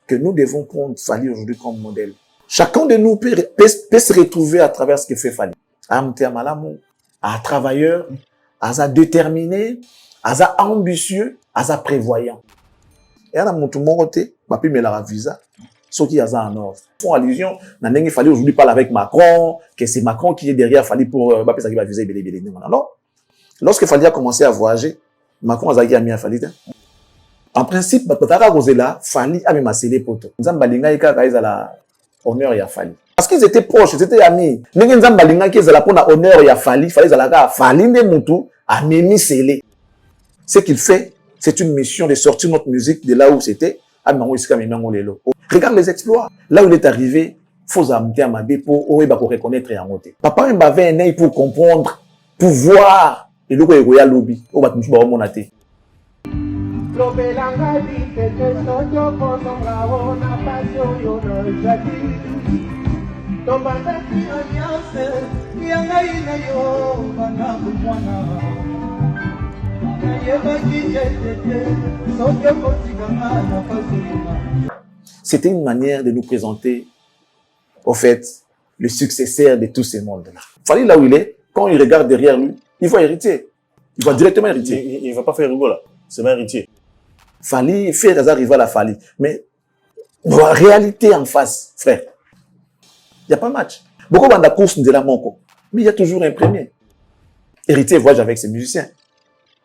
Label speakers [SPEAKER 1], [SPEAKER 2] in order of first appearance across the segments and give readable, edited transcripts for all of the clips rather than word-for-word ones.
[SPEAKER 1] que nous devons prendre Fally aujourd'hui comme modèle. Chacun de nous peut se retrouver à travers ce que fait Fally. Amtea malamu, à travailleur, à déterminé, à ambitieux, à prévoyant. Et à mon tout côté, papi me la visa, ce qui a en ordre. Font allusion, il fallait aujourd'hui parler avec Macron, que c'est Macron qui est derrière Fally pour papi ça qui va viser belé. Alors, lorsque Fally a commencé à voyager, Macron a mis à Fally. En principe, Bataka Rosela, Fally a même scellé poto. Nzambalinga ika kaisa la honneur ya Fally. Parce qu'ils étaient proches, ils étaient amis. Mais Nzambalinga qui zala pour la honneur ya Fally, Fally zalaka Fally ne mutu a mimi scellé. Ce qu'il fait, c'est une mission de sortir notre musique de là où c'était. Regarde les exploits. Là où il est arrivé, faut amener à Mabé pour reconnaître et monter. Papa avait un œil pour comprendre, pour voir. Et le coup, il y a lobby. On va tout le monde. C'était une manière de nous présenter, au fait, le successeur de tous ces mondes-là. Fally, là où il est, quand il regarde derrière lui, il va hériter. Il va directement hériter.
[SPEAKER 2] Il ne va pas faire rigolo là. C'est pas héritier.
[SPEAKER 1] Fally, faire hasard rival à Fally. Mais, la réalité en face, frère, il n'y a pas de match. Beaucoup dans la course de la Monco. Mais il y a toujours un premier. Héritier voyage avec ses musiciens.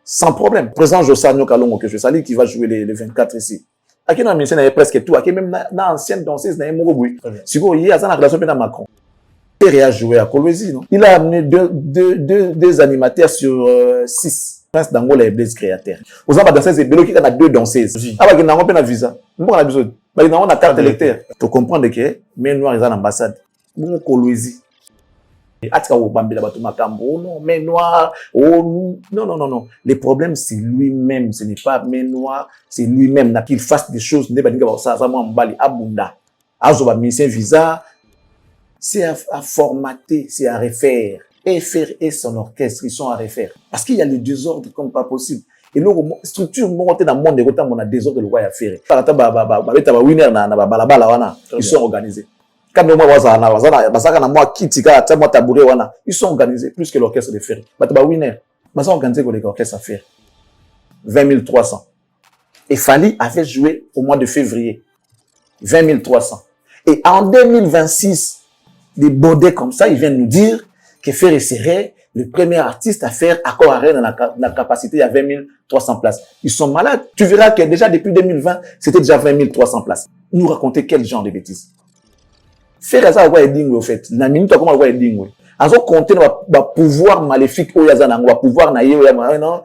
[SPEAKER 1] Sans problème. Présent Josanyo Kalongo que je salue qui va jouer les 24 ici. À qui dans musicien il y a presque tout. À qui même dans l'ancienne danseuse, il y a un Mogoboui. Si vous voyez, il y a une relation avec Macron. Il a joué à Kolwezi, non? Il a amené deux animateurs sur 6. Prince d'Angola et Blaise Créateur. Aux gens danseuses et Bélo qui a 2 danseuses. Ah, bah, il n'a pas de visa. Il n'a pas de bah, il n'a pas de carte électeur. Tu comprends que, mais noir, ils ont l'ambassade. Bon, Kolwezi. Non, mais noir, oh, non. Le problème, c'est lui-même. Ce n'est pas mais noir, c'est lui-même. Qu'il fasse des choses, visa, c'est à formater, c'est à refaire. Et faire et son orchestre, ils sont à refaire. Parce qu'il y a le désordre comme pas possible. Et là, structure, dans le monde, on a désordre, le roi à faire. Ils sont organisés. Quand ils sont organisés plus que l'orchestre de Ferry. Ils sont organisés que l'orchestre à faire. 20 300. Et Fally avait joué au mois de février. 20 300. Et en 2026, des baudets comme ça, ils viennent nous dire que Ferry serait le premier artiste à faire accord arrêt dans la capacité à 20 300 places. Ils sont malades. Tu verras que déjà depuis 2020, c'était déjà 20 300 places. Nous raconter quel genre de bêtises. Faire ça, ouais, dingue, au fait. La minute, comment ouais, dingue. Azo compter va pouvoir maléfique, ou yazana, va pouvoir naïe, non,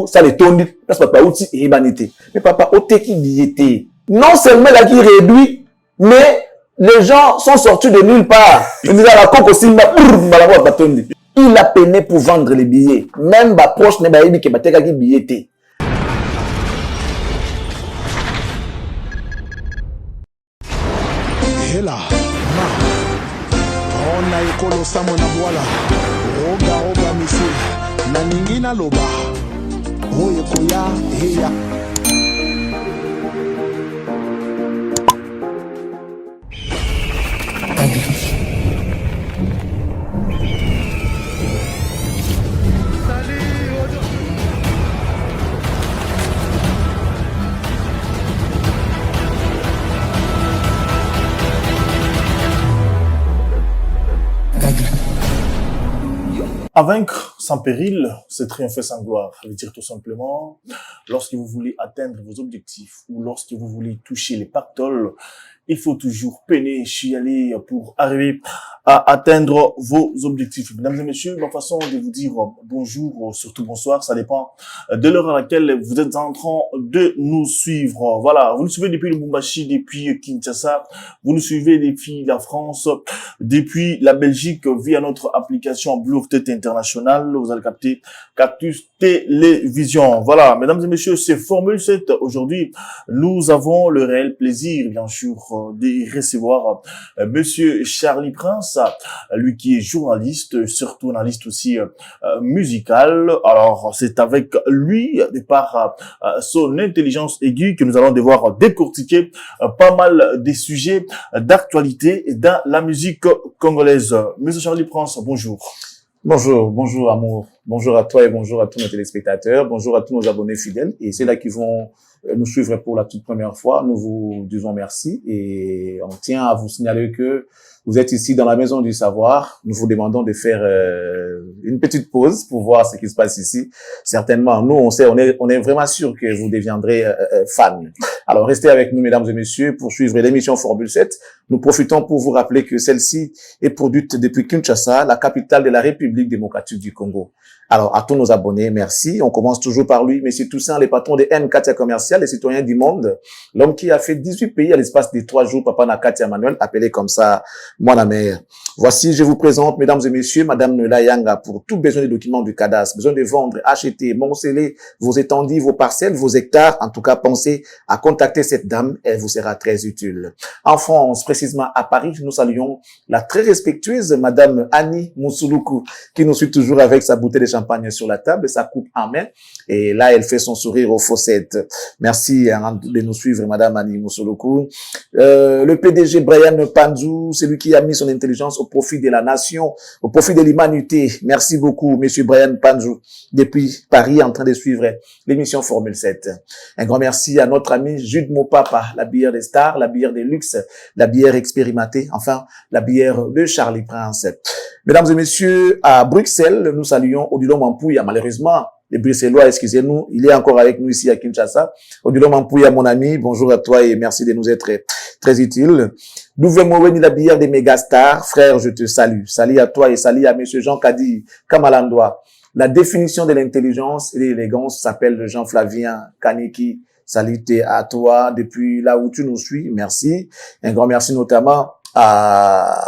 [SPEAKER 1] ça les tourne, parce que papa, outil et humanité. Mais papa, oté qui diété. Non seulement là qui réduit, mais les gens sont sortis de nulle part. Il a peiné pour vendre les billets. Même ma proche n'est pas dit que bateka qui billetté.
[SPEAKER 3] Hela, on a écolo samona boala, roga missile, naningina loba, oye koya, heya.
[SPEAKER 2] À vaincre sans péril, c'est triompher sans gloire. Ça veut dire tout simplement, lorsque vous voulez atteindre vos objectifs ou lorsque vous voulez toucher les pactoles, il faut toujours peiner, chialer pour arriver à atteindre vos objectifs. Mesdames et messieurs, ma façon de vous dire bonjour, surtout bonsoir, ça dépend de l'heure à laquelle vous êtes en train de nous suivre. Voilà, vous nous suivez depuis le Lubumbashi, depuis Kinshasa, vous nous suivez depuis la France, depuis la Belgique via notre application Blue Tête International, vous allez capter Cactus Télévision. Voilà, mesdames et messieurs, c'est Formule 7. Aujourd'hui, nous avons le réel plaisir, bien sûr, de recevoir monsieur Charlie Prince, lui qui est journaliste, surtout analyste aussi musical. Alors, c'est avec lui, de par son intelligence aiguë, que nous allons devoir décortiquer pas mal des sujets d'actualité dans la musique congolaise. Monsieur Charlie Prince, bonjour.
[SPEAKER 1] Bonjour amour. Bonjour à toi et bonjour à tous nos téléspectateurs. Bonjour à tous nos abonnés fidèles et ceux-là qui vont nous suivre pour la toute première fois. Nous vous disons merci et on tient à vous signaler que vous êtes ici dans la maison du savoir. Nous vous demandons de faire une petite pause pour voir ce qui se passe ici. Certainement, nous, on est vraiment sûr que vous deviendrez fans. Alors, restez avec nous, mesdames et messieurs, pour suivre l'émission Formule 7. Nous profitons pour vous rappeler que celle-ci est produite depuis Kinshasa, la capitale de la République démocratique du Congo. Alors, à tous nos abonnés, merci. On commence toujours par lui, Monsieur Toussaint, le patron de Nkatia Commercial, les citoyens du monde. L'homme qui a fait 18 pays à l'espace de 3 jours, Papa Nakatia Manuel, appelé comme ça, moi la mère. Voici, je vous présente, mesdames et messieurs, Madame Nela Yanga, pour tout besoin de documents du cadastre, besoin de vendre, acheter, morceler vos étendues, vos parcelles, vos hectares. En tout cas, pensez à contacter cette dame, elle vous sera très utile. En France, précisément à Paris, nous saluons la très respectueuse Madame Annie Moussouloukou, qui nous suit toujours avec sa bouteille de champagne sur la table, sa coupe en main. Et là, elle fait son sourire aux fossettes. Merci de nous suivre, Madame Annie Moussouloukou. Le PDG Brian Panzou, c'est lui qui a mis son intelligence au profit de la nation, au profit de l'humanité. Merci beaucoup, Monsieur Brian Panzou, depuis Paris, en train de suivre l'émission Formule 7. Un grand merci à notre ami Jude Mopapa, la bière des stars, la bière des luxe, la bière expérimentée, enfin, la bière de Charlie Prince. Mesdames et messieurs, à Bruxelles, nous saluons Odilon Mampouya. Malheureusement, les Bruxellois, excusez-nous, il est encore avec nous ici à Kinshasa. Odilon Mampouya, mon ami, bonjour à toi et merci de nous être très utile. Douve-Moweni, la bière des mégastars. Frère, je te salue. Salut à toi et salut à monsieur Jean Kadi Kamalandoa. La définition de l'intelligence et de l'élégance s'appelle Jean-Flavien Kaniki. Salut à toi depuis là où tu nous suis. Merci. Un grand merci notamment à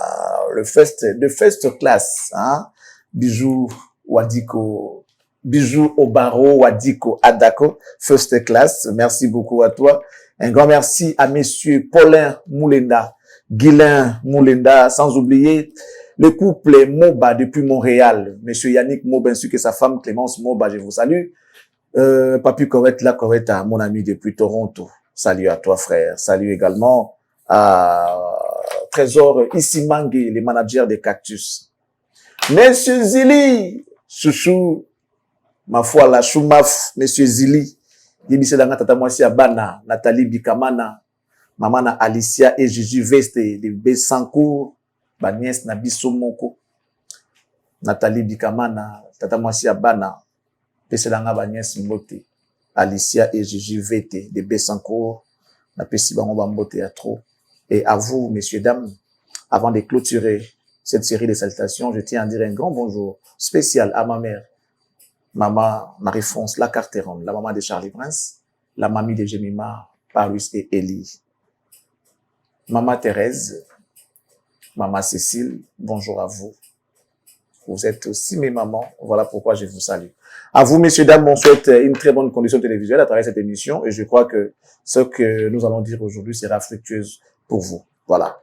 [SPEAKER 1] le First Class, hein. Bijou Wadiko, Bijou Obaro Wadiko Adako, First Class. Merci beaucoup à toi. Un grand merci à messieurs Paulin Moulenda, Guilain Moulenda, sans oublier le couple Moba depuis Montréal. Monsieur Yannick Moba ainsi que sa femme Clémence Moba, je vous salue. Papi Corette, la Corette, mon ami depuis Toronto. Salut à toi, frère. Salut également à Trésor Issimangue, les managers des Cactus. Monsieur Zili, chouchou, ma foi, la choumaf, Monsieur Zili. Yebise danga tata mwasi ya bana, Nathalie Bikamana, mamana Alicia et Jésus Veste, de Bessancourt, ba nièce na biso moko. Nathalie Bikamana, tata mwasi ya bana, pese danga ba nièce mbote. Alicia et Jésus Veste, de Bessancourt, na pesi bango ba mbote ya trop. Et à vous, messieurs, dames, avant de clôturer cette série de salutations, je tiens à dire un grand bonjour spécial à ma mère, Maman Marie-France Lacarteron, la maman de Charlie Prince, la mamie de Jemima, Paris et Ellie. Maman Thérèse, Maman Cécile, bonjour à vous. Vous êtes aussi mes mamans, voilà pourquoi je vous salue. À vous, messieurs, dames, on souhaite une très bonne condition télévisuelle à travers cette émission et je crois que ce que nous allons dire aujourd'hui sera fructueux pour vous. Voilà.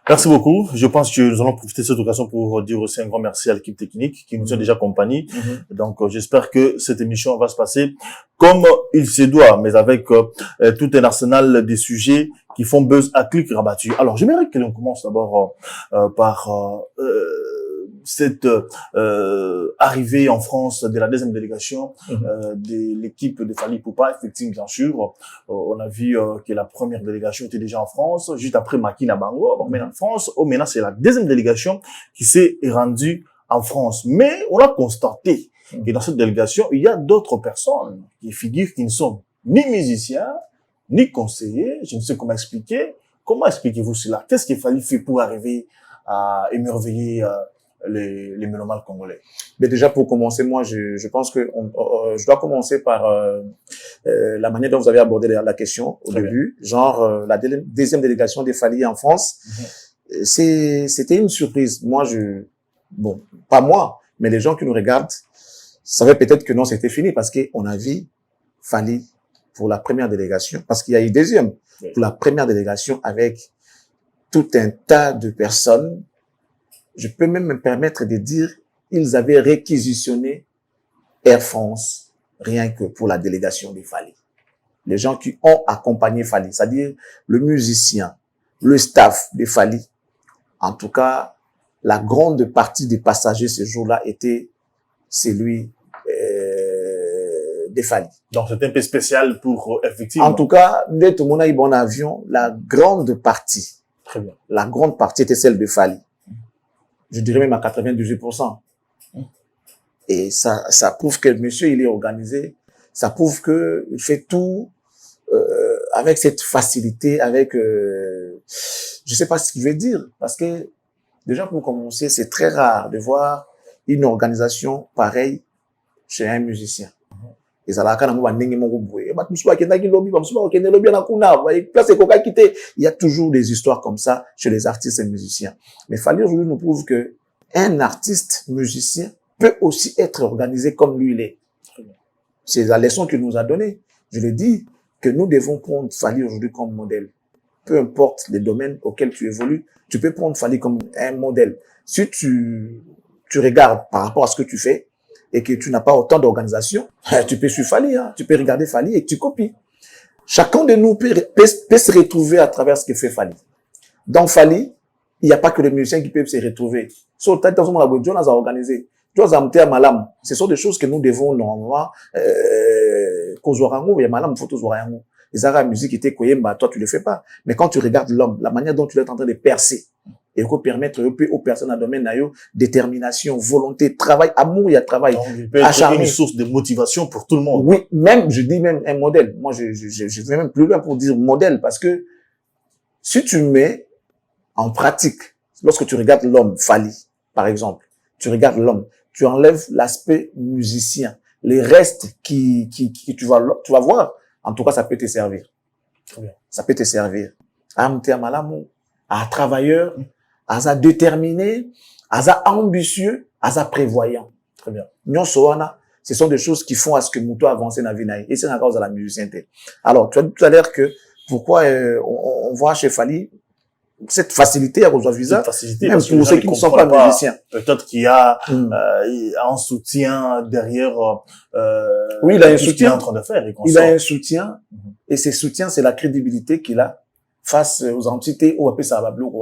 [SPEAKER 2] Merci beaucoup. Je pense que nous allons profiter de cette occasion pour dire aussi un grand merci à l'équipe technique qui nous a déjà accompagnés. Donc, j'espère que cette émission va se passer comme il se doit, mais avec tout un arsenal de sujets qui font buzz à clic rabattu. Alors, j'aimerais que l'on commence d'abord par cette arrivée en France de la deuxième délégation de l'équipe de Fally Ipupa, effectivement, bien sûr. On a vu que la première délégation était déjà en France, juste après Makina Bango. Donc, maintenant en France, maintenant c'est la deuxième délégation qui s'est rendue en France. Mais on a constaté que dans cette délégation, il y a d'autres personnes qui figurent qui ne sont ni musiciens, ni conseillers. Je ne sais comment expliquer. Comment expliquez-vous cela? Qu'est-ce qu'il fallait faire pour arriver à émerveiller les mélomanes congolais?
[SPEAKER 1] Mais déjà, pour commencer, moi, je pense que je dois commencer par la manière dont vous avez abordé la question au début. Genre, la deuxième délégation des Fally en France, c'était une surprise. Moi, bon, pas moi, Mais les gens qui nous regardent savaient peut-être que non, c'était fini parce qu'on a vu Fally pour la première délégation, parce qu'il y a eu deuxième, pour la première délégation avec tout un tas de personnes. Je peux même me permettre de dire, ils avaient réquisitionné Air France rien que pour la délégation de Fally. Les gens qui ont accompagné Fally, c'est-à-dire le musicien, le staff de Fally. En tout cas, la grande partie des passagers ce jour-là était celui de Fally.
[SPEAKER 2] Donc, c'est un peu spécial pour, effectivement.
[SPEAKER 1] En tout cas, dès tout le monde a eu bon avion, la grande partie,
[SPEAKER 2] Très bien.
[SPEAKER 1] la grande partie était celle de Fally. Je dirais même à 98%. Et ça prouve que le monsieur, il est organisé. Ça prouve que il fait tout avec cette facilité, avec, je sais pas ce qu'il veut dire, parce que déjà pour commencer, c'est très rare de voir une organisation pareille chez un musicien. Il y a toujours des histoires comme ça chez les artistes et musiciens. Mais Fally aujourd'hui nous prouve que un artiste musicien peut aussi être organisé comme lui il est. C'est la leçon qu'il nous a donnée. Je le dis que nous devons prendre Fally aujourd'hui comme modèle. Peu importe les domaines auxquels tu évolues, tu peux prendre Fally comme un modèle. Si tu regardes par rapport à ce que tu fais et que tu n'as pas autant d'organisation, tu peux suivre Fally, hein. Tu peux regarder Fally et tu copies. Chacun de nous peut se retrouver à travers ce que fait Fally. Dans Fally, il n'y a pas que les musiciens qui peuvent se retrouver. Ce sont des choses que nous devons normalement les arts musique était koyemba, toi tu le fais pas. Mais quand tu regardes l'homme, la manière dont tu es en train de percer, et qu'on permettre aux personnes à domaine détermination, volonté, travail, amour, il y a travail.
[SPEAKER 2] Donc, il peut être une source de motivation pour tout le monde.
[SPEAKER 1] Oui, même, je dis même un modèle. Moi, je vais même plus loin pour dire modèle, parce que si tu mets en pratique, lorsque tu regardes l'homme, Fally, par exemple, tu regardes l'homme, tu enlèves l'aspect musicien, les restes qui tu vas voir, en tout cas, ça peut te servir.
[SPEAKER 2] Très bien.
[SPEAKER 1] Ça peut te servir. À travailleur, à déterminé, à ambitieux, à prévoyant.
[SPEAKER 2] Très bien.
[SPEAKER 1] Ce sont des choses qui font à ce que Mouto avance dans la vie. Et c'est la cause de la musicienté. Alors, tu as dit tout à l'heure que pourquoi on voit chez Fally cette facilité à reçoit visa, même pour ceux qui ne sont pas musiciens.
[SPEAKER 2] Peut-être qu'il y a un soutien derrière
[SPEAKER 1] oui, il a un
[SPEAKER 2] tout
[SPEAKER 1] soutien.
[SPEAKER 2] ce qu'il est en train de faire.
[SPEAKER 1] Il a un soutien, et ce soutien, c'est la crédibilité qu'il a face aux entités ou après ça va bloquer.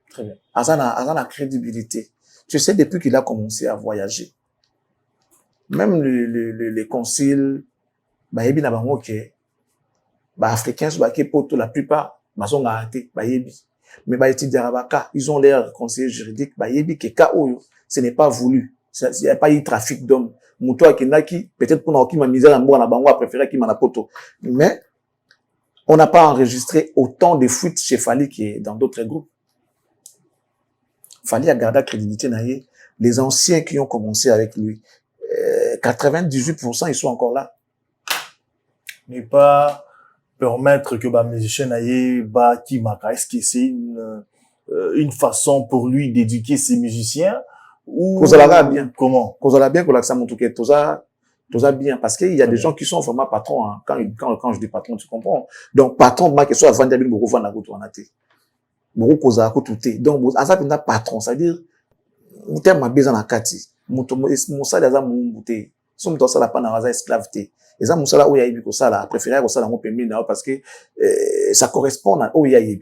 [SPEAKER 2] Très bien.
[SPEAKER 1] Azana la crédibilité. Tu sais, depuis qu'il a commencé à voyager, même les conciles, yebi na bango ke, africains, la plupart, sont arrêtés, yebi. Mais ils ont l'air conseillers juridiques, yebi ke ka oyo, ce n'est pas voulu. Il n'y a pas eu trafic d'hommes. Mouto akinaki, peut-être pour n'a misère en na bango a préféré qui m'en poto. Mais, on n'a pas enregistré autant de fuites chez Fally que dans d'autres groupes. Fally a gardé la crédibilité. Les anciens qui ont commencé avec lui, 98% ils sont encore là.
[SPEAKER 2] Mais pas permettre que musicien qui maka, est-ce que c'est une façon pour lui d'éduquer ses musiciens ou
[SPEAKER 1] bien.
[SPEAKER 2] Comment?
[SPEAKER 1] Bien que l'accent montuke toza bien, parce qu'il y a des gens qui sont vraiment patrons, hein. Quand je dis patron, tu comprends. Donc, patron, moi, que soit avant d'aller beaucoup vendre la route, on a été. Beaucoup causa, tout est. Donc, à ça, tu patron, c'est-à-dire, mon terme a besoin de kati. Mon salaire, ça, mon bouté. Si on ça, la panne, on a esclave, té. Et ça, mon salaire, où il y a eu, ça, la préféré, ça, la mon permis, parce que, ça correspond à où il y a eu.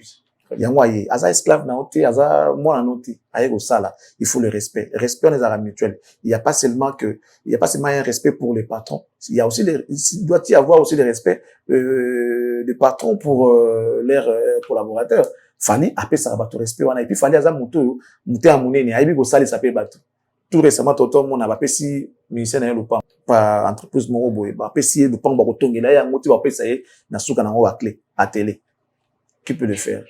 [SPEAKER 1] Il y a moi, aza esclave na oté, aza moi na noté, aïe au sala. Il faut le respect. Respect en les arts mutuels. Il n'y a pas seulement un respect pour les patrons. Il y a aussi il doit y avoir aussi le respect, des patrons pour, leurs collaborateurs. Fally, après ça va tout respect, et puis Fally aza mouté à mounene, aïe au sala, ça peut battre. Tout récemment, toto, mon a si, ministère n'a pas, par entreprise moroboé, si le pan barotongue, là, il y a un motif, ça y est, n'a souka n'a pas clé, à télé. Qui peut le faire?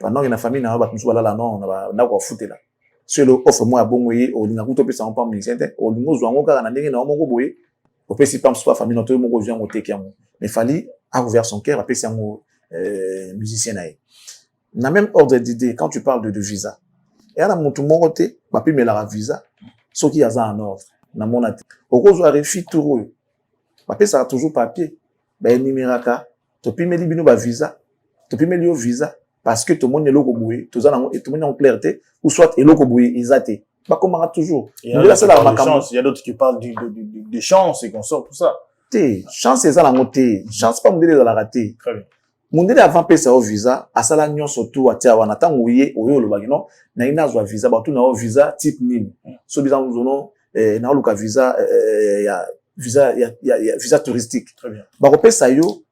[SPEAKER 1] Pendant que la famille n'a pas là, non, on a pas foutu là. Sur le offre moi bon moyen, au linga kuto pesa on pas ministère, au lingo zwango ka na ndenge na mongo boye, au pesi pas soit famille notre mongo vient au tekiamo. Mais Fally a ouvert son cœur, a pesi un musicien naï. Na même ordre d'idée, quand tu parles de visa, et à la montu moroté, papi me la visa, ceux qui sont en ordre. Na mona te. Okozo a refi tour. Papier ça a toujours papier. Ben numéroka, to pimeli bino ba visa, to pimeli yo visa parce que tout le monde est loko boué, tout le monde est en clarté ou soit est loko boué, isaté. Pas comme toujours.
[SPEAKER 2] Il y a d'autres qui parlent de chance et qu'on sort tout ça.
[SPEAKER 1] Chance c'est ça la montée. Chance pas modèle dans la raté.
[SPEAKER 2] Très bien.
[SPEAKER 1] Modèle avant pesa au visa, asala nyon surtout atia wana tanguye oyo lo bagino na ina zo visa ba tout na visa type nini. So bizan zono na luka visa ya visa touristique.
[SPEAKER 2] Très bien.
[SPEAKER 1] Ba kopesa yo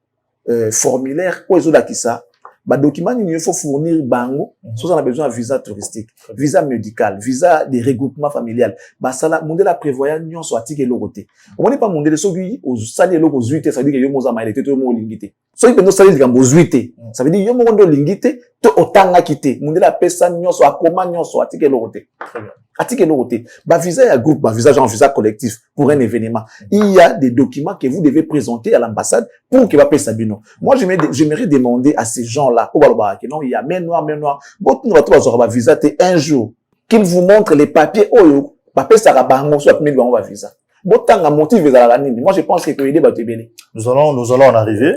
[SPEAKER 1] formulaire ko ezo dakisa ba document nini il faut fournir bango so on a besoin de visa touristique, visa médical, visa de regroupement familial. Ba sala modèle prévoyant nyon so atike lokote. On n'est pas modèle so bi o sali loko zuite ça veut dire que yo moza mailete to mo lingite. So il peut sali likambo zuite. Ça veut dire yo mo ndo lingite to otanga kite. Modèle apesa nyon so akoma nyon so atike lokote.
[SPEAKER 2] Très bien.
[SPEAKER 1] Attique l'autre. Bah, visa et groupe, bah, visa genre visa collectif pour un événement. Il y a des documents que vous devez présenter à l'ambassade pour que va payer Sabino. Moi, j'aimerais demander à ces gens-là, non, il y a main noire, bon, nous va visa un jour, qu'ils vous montrent les papiers, papier sarabango, soit 1000 va visa. Bon, tant à motif, moi, je pense que l'idée va te bénir.
[SPEAKER 2] Nous allons en arriver.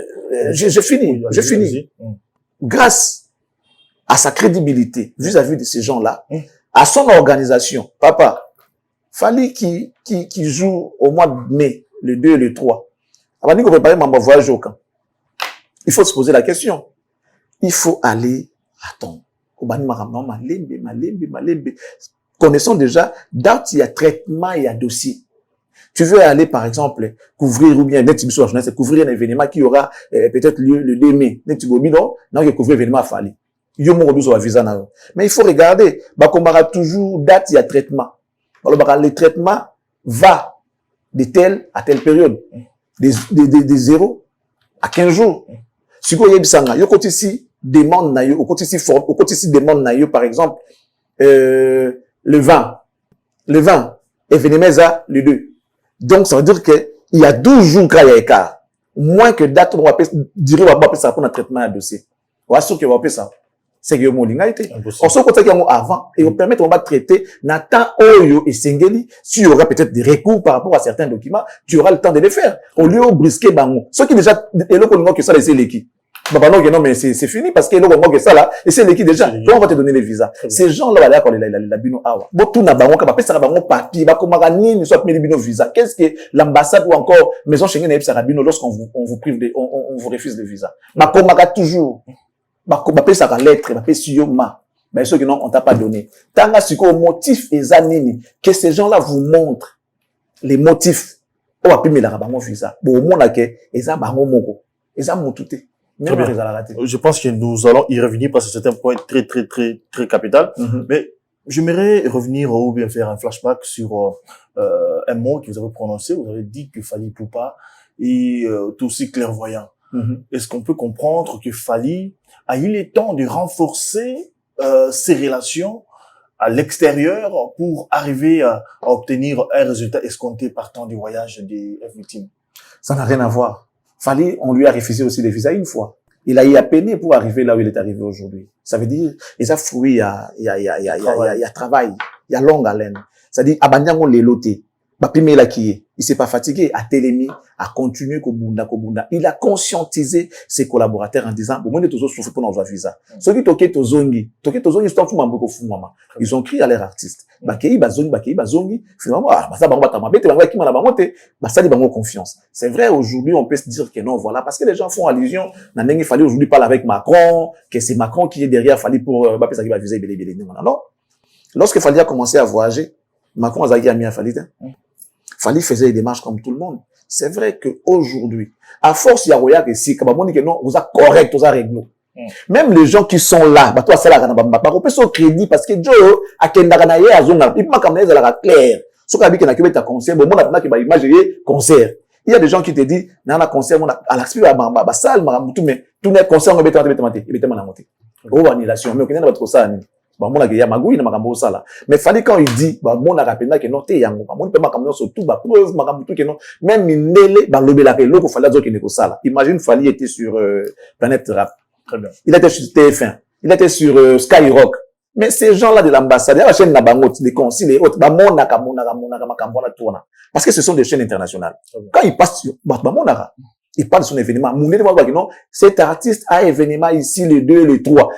[SPEAKER 1] Je finis. Grâce à sa crédibilité vis-à-vis de ces gens-là, à son organisation, papa, fallait qui joue au mois de mai, le 2 et le 3. Avant de préparer mon voyage au camp. Il faut se poser la question. Il faut aller, attends, connaissons déjà, date, il y a traitement, il y a dossier. Tu veux aller, par exemple, couvrir ou bien, c'est couvrir un événement qui aura peut-être lieu le 2 mai. Non, il couvrir l'événement à Fali. Mais il faut regarder, comme on toujours date, il y a traitement. Le traitement va de telle à telle période, de 0 à 15 jours. Si vous avez ça, il y a ici demande na yo, au côté ici demande na yo, par exemple, le 20, événement ça, le 2. Donc, ça veut dire que il y a 12 jours qu'il y a écart. Moins que date, on va dire, on va appeler ça pour un traitement à dossier. On va sûr qu'on va appeler ça. C'est que mon linga été. On se côté qu'il y a avant, et on permet, on va traiter, n'attend oyo et singeli, s'il y aura peut-être des recours par rapport à certains documents, tu auras le temps de les faire. Au lieu de brisquer bango. Ceux qui déjà, et là, qu'on que ça, laisser l'équipe. Bah, non, mais c'est fini parce que là, on que ça, là, et c'est l'équipe déjà. Donc, on va te donner les visas. Ces gens-là, là, quand la bino awa. Bon, tout n'a bango, quand ça, bango papier, bah, comment ni soit mis bino visa. Qu'est-ce que l'ambassade ou encore maison Schengen et Sarabino lorsqu'on vous prive on vous refuse le visa. Bah, comment toujours. Bah, ça la lettre, bah, ma. Mais ceux qui n'ont, on t'a pas donné. Tanga, c'est quoi, motif et zanini. Que ces gens-là vous montrent les motifs. On va plus mettre la bango visa. Bon, au monde, que, et ça, bango moko. Et ça, moutouté.
[SPEAKER 2] Je pense que nous allons y revenir parce que c'est un point très capital. Mais j'aimerais revenir ou bien faire un flashback sur un mot que vous avez prononcé. Vous avez dit que Fally Ipupa est tout aussi clairvoyant. Est-ce qu'on peut comprendre que Fally a eu le temps de renforcer ses relations à l'extérieur pour arriver à obtenir un résultat escompté partant du voyage des victimes?
[SPEAKER 1] Ça n'a rien à voir. Fally, on lui a refusé aussi des visas une fois. Il a eu à peiner pour arriver là où il est arrivé aujourd'hui. Ça veut dire, il a fruit, il y a travail, il y a longue haleine. Ça veut dire, abanyango les lotés. Bapime la qui il s'est pas fatigué, à télémi, à continuer kobunda. Il a conscientisé ses collaborateurs en disant, bon, moi, tous souffrent pour nos visa. Ceux qui toquent tozongi, c'est un fou mambo maman. Ils ont crié à leurs artistes. Bakei bazongi, finalement, ça bango batama, bete bango qui m'a bangote, ça dit bango confiance. C'est vrai, aujourd'hui, on peut se dire que non, voilà, parce que les gens font allusion, il fallait aujourd'hui parler avec Macron, que c'est Macron qui est derrière, Fally pour, bah, ça qui va viser, non. Lorsque Fally a commencé à voyager, Macron a mis à Fally, Fally faisait des démarches comme tout le monde. C'est vrai qu'aujourd'hui, à force, il y a rien que si, quand on dit que non, vous êtes correct, vous êtes réglo. Même les gens qui sont là, bah, toi, c'est là, on peut se crédit parce que Joe, à Kendaganaye, à Zonga, il peut pas comme les à la claire. Ce qu'on a dit qu'il y a un concert, bon, on a qui va imaginer concert. Il y a des gens qui te disent, dans un concert, on a, à l'aspect, bah, salle, mais tout le concert, on va monter. Oh, annulation, mais on a trop ça, bah, mon agréable, magouille, n'a pas ça là. Mais Fally, quand il dit, bah, mon agréable, que non, t'es yango, bah, mon peut pas sur tout, bah, preuve, tout, que non, même Minele, bah, l'obé la l'eau, Fally, qui n'est que ça là. Imagine, Fally était sur, Planète Rap.
[SPEAKER 2] Très bien.
[SPEAKER 1] Il était sur TF1. Il était sur, Skyrock. Mais ces gens-là de l'ambassade, il y a la chaîne Nabangot, les consuls et autres, parce que ce sont des chaînes internationales. Quand ils passent, ils parlent de son événement. Non, cet artiste a événement ici, les 2, les 3.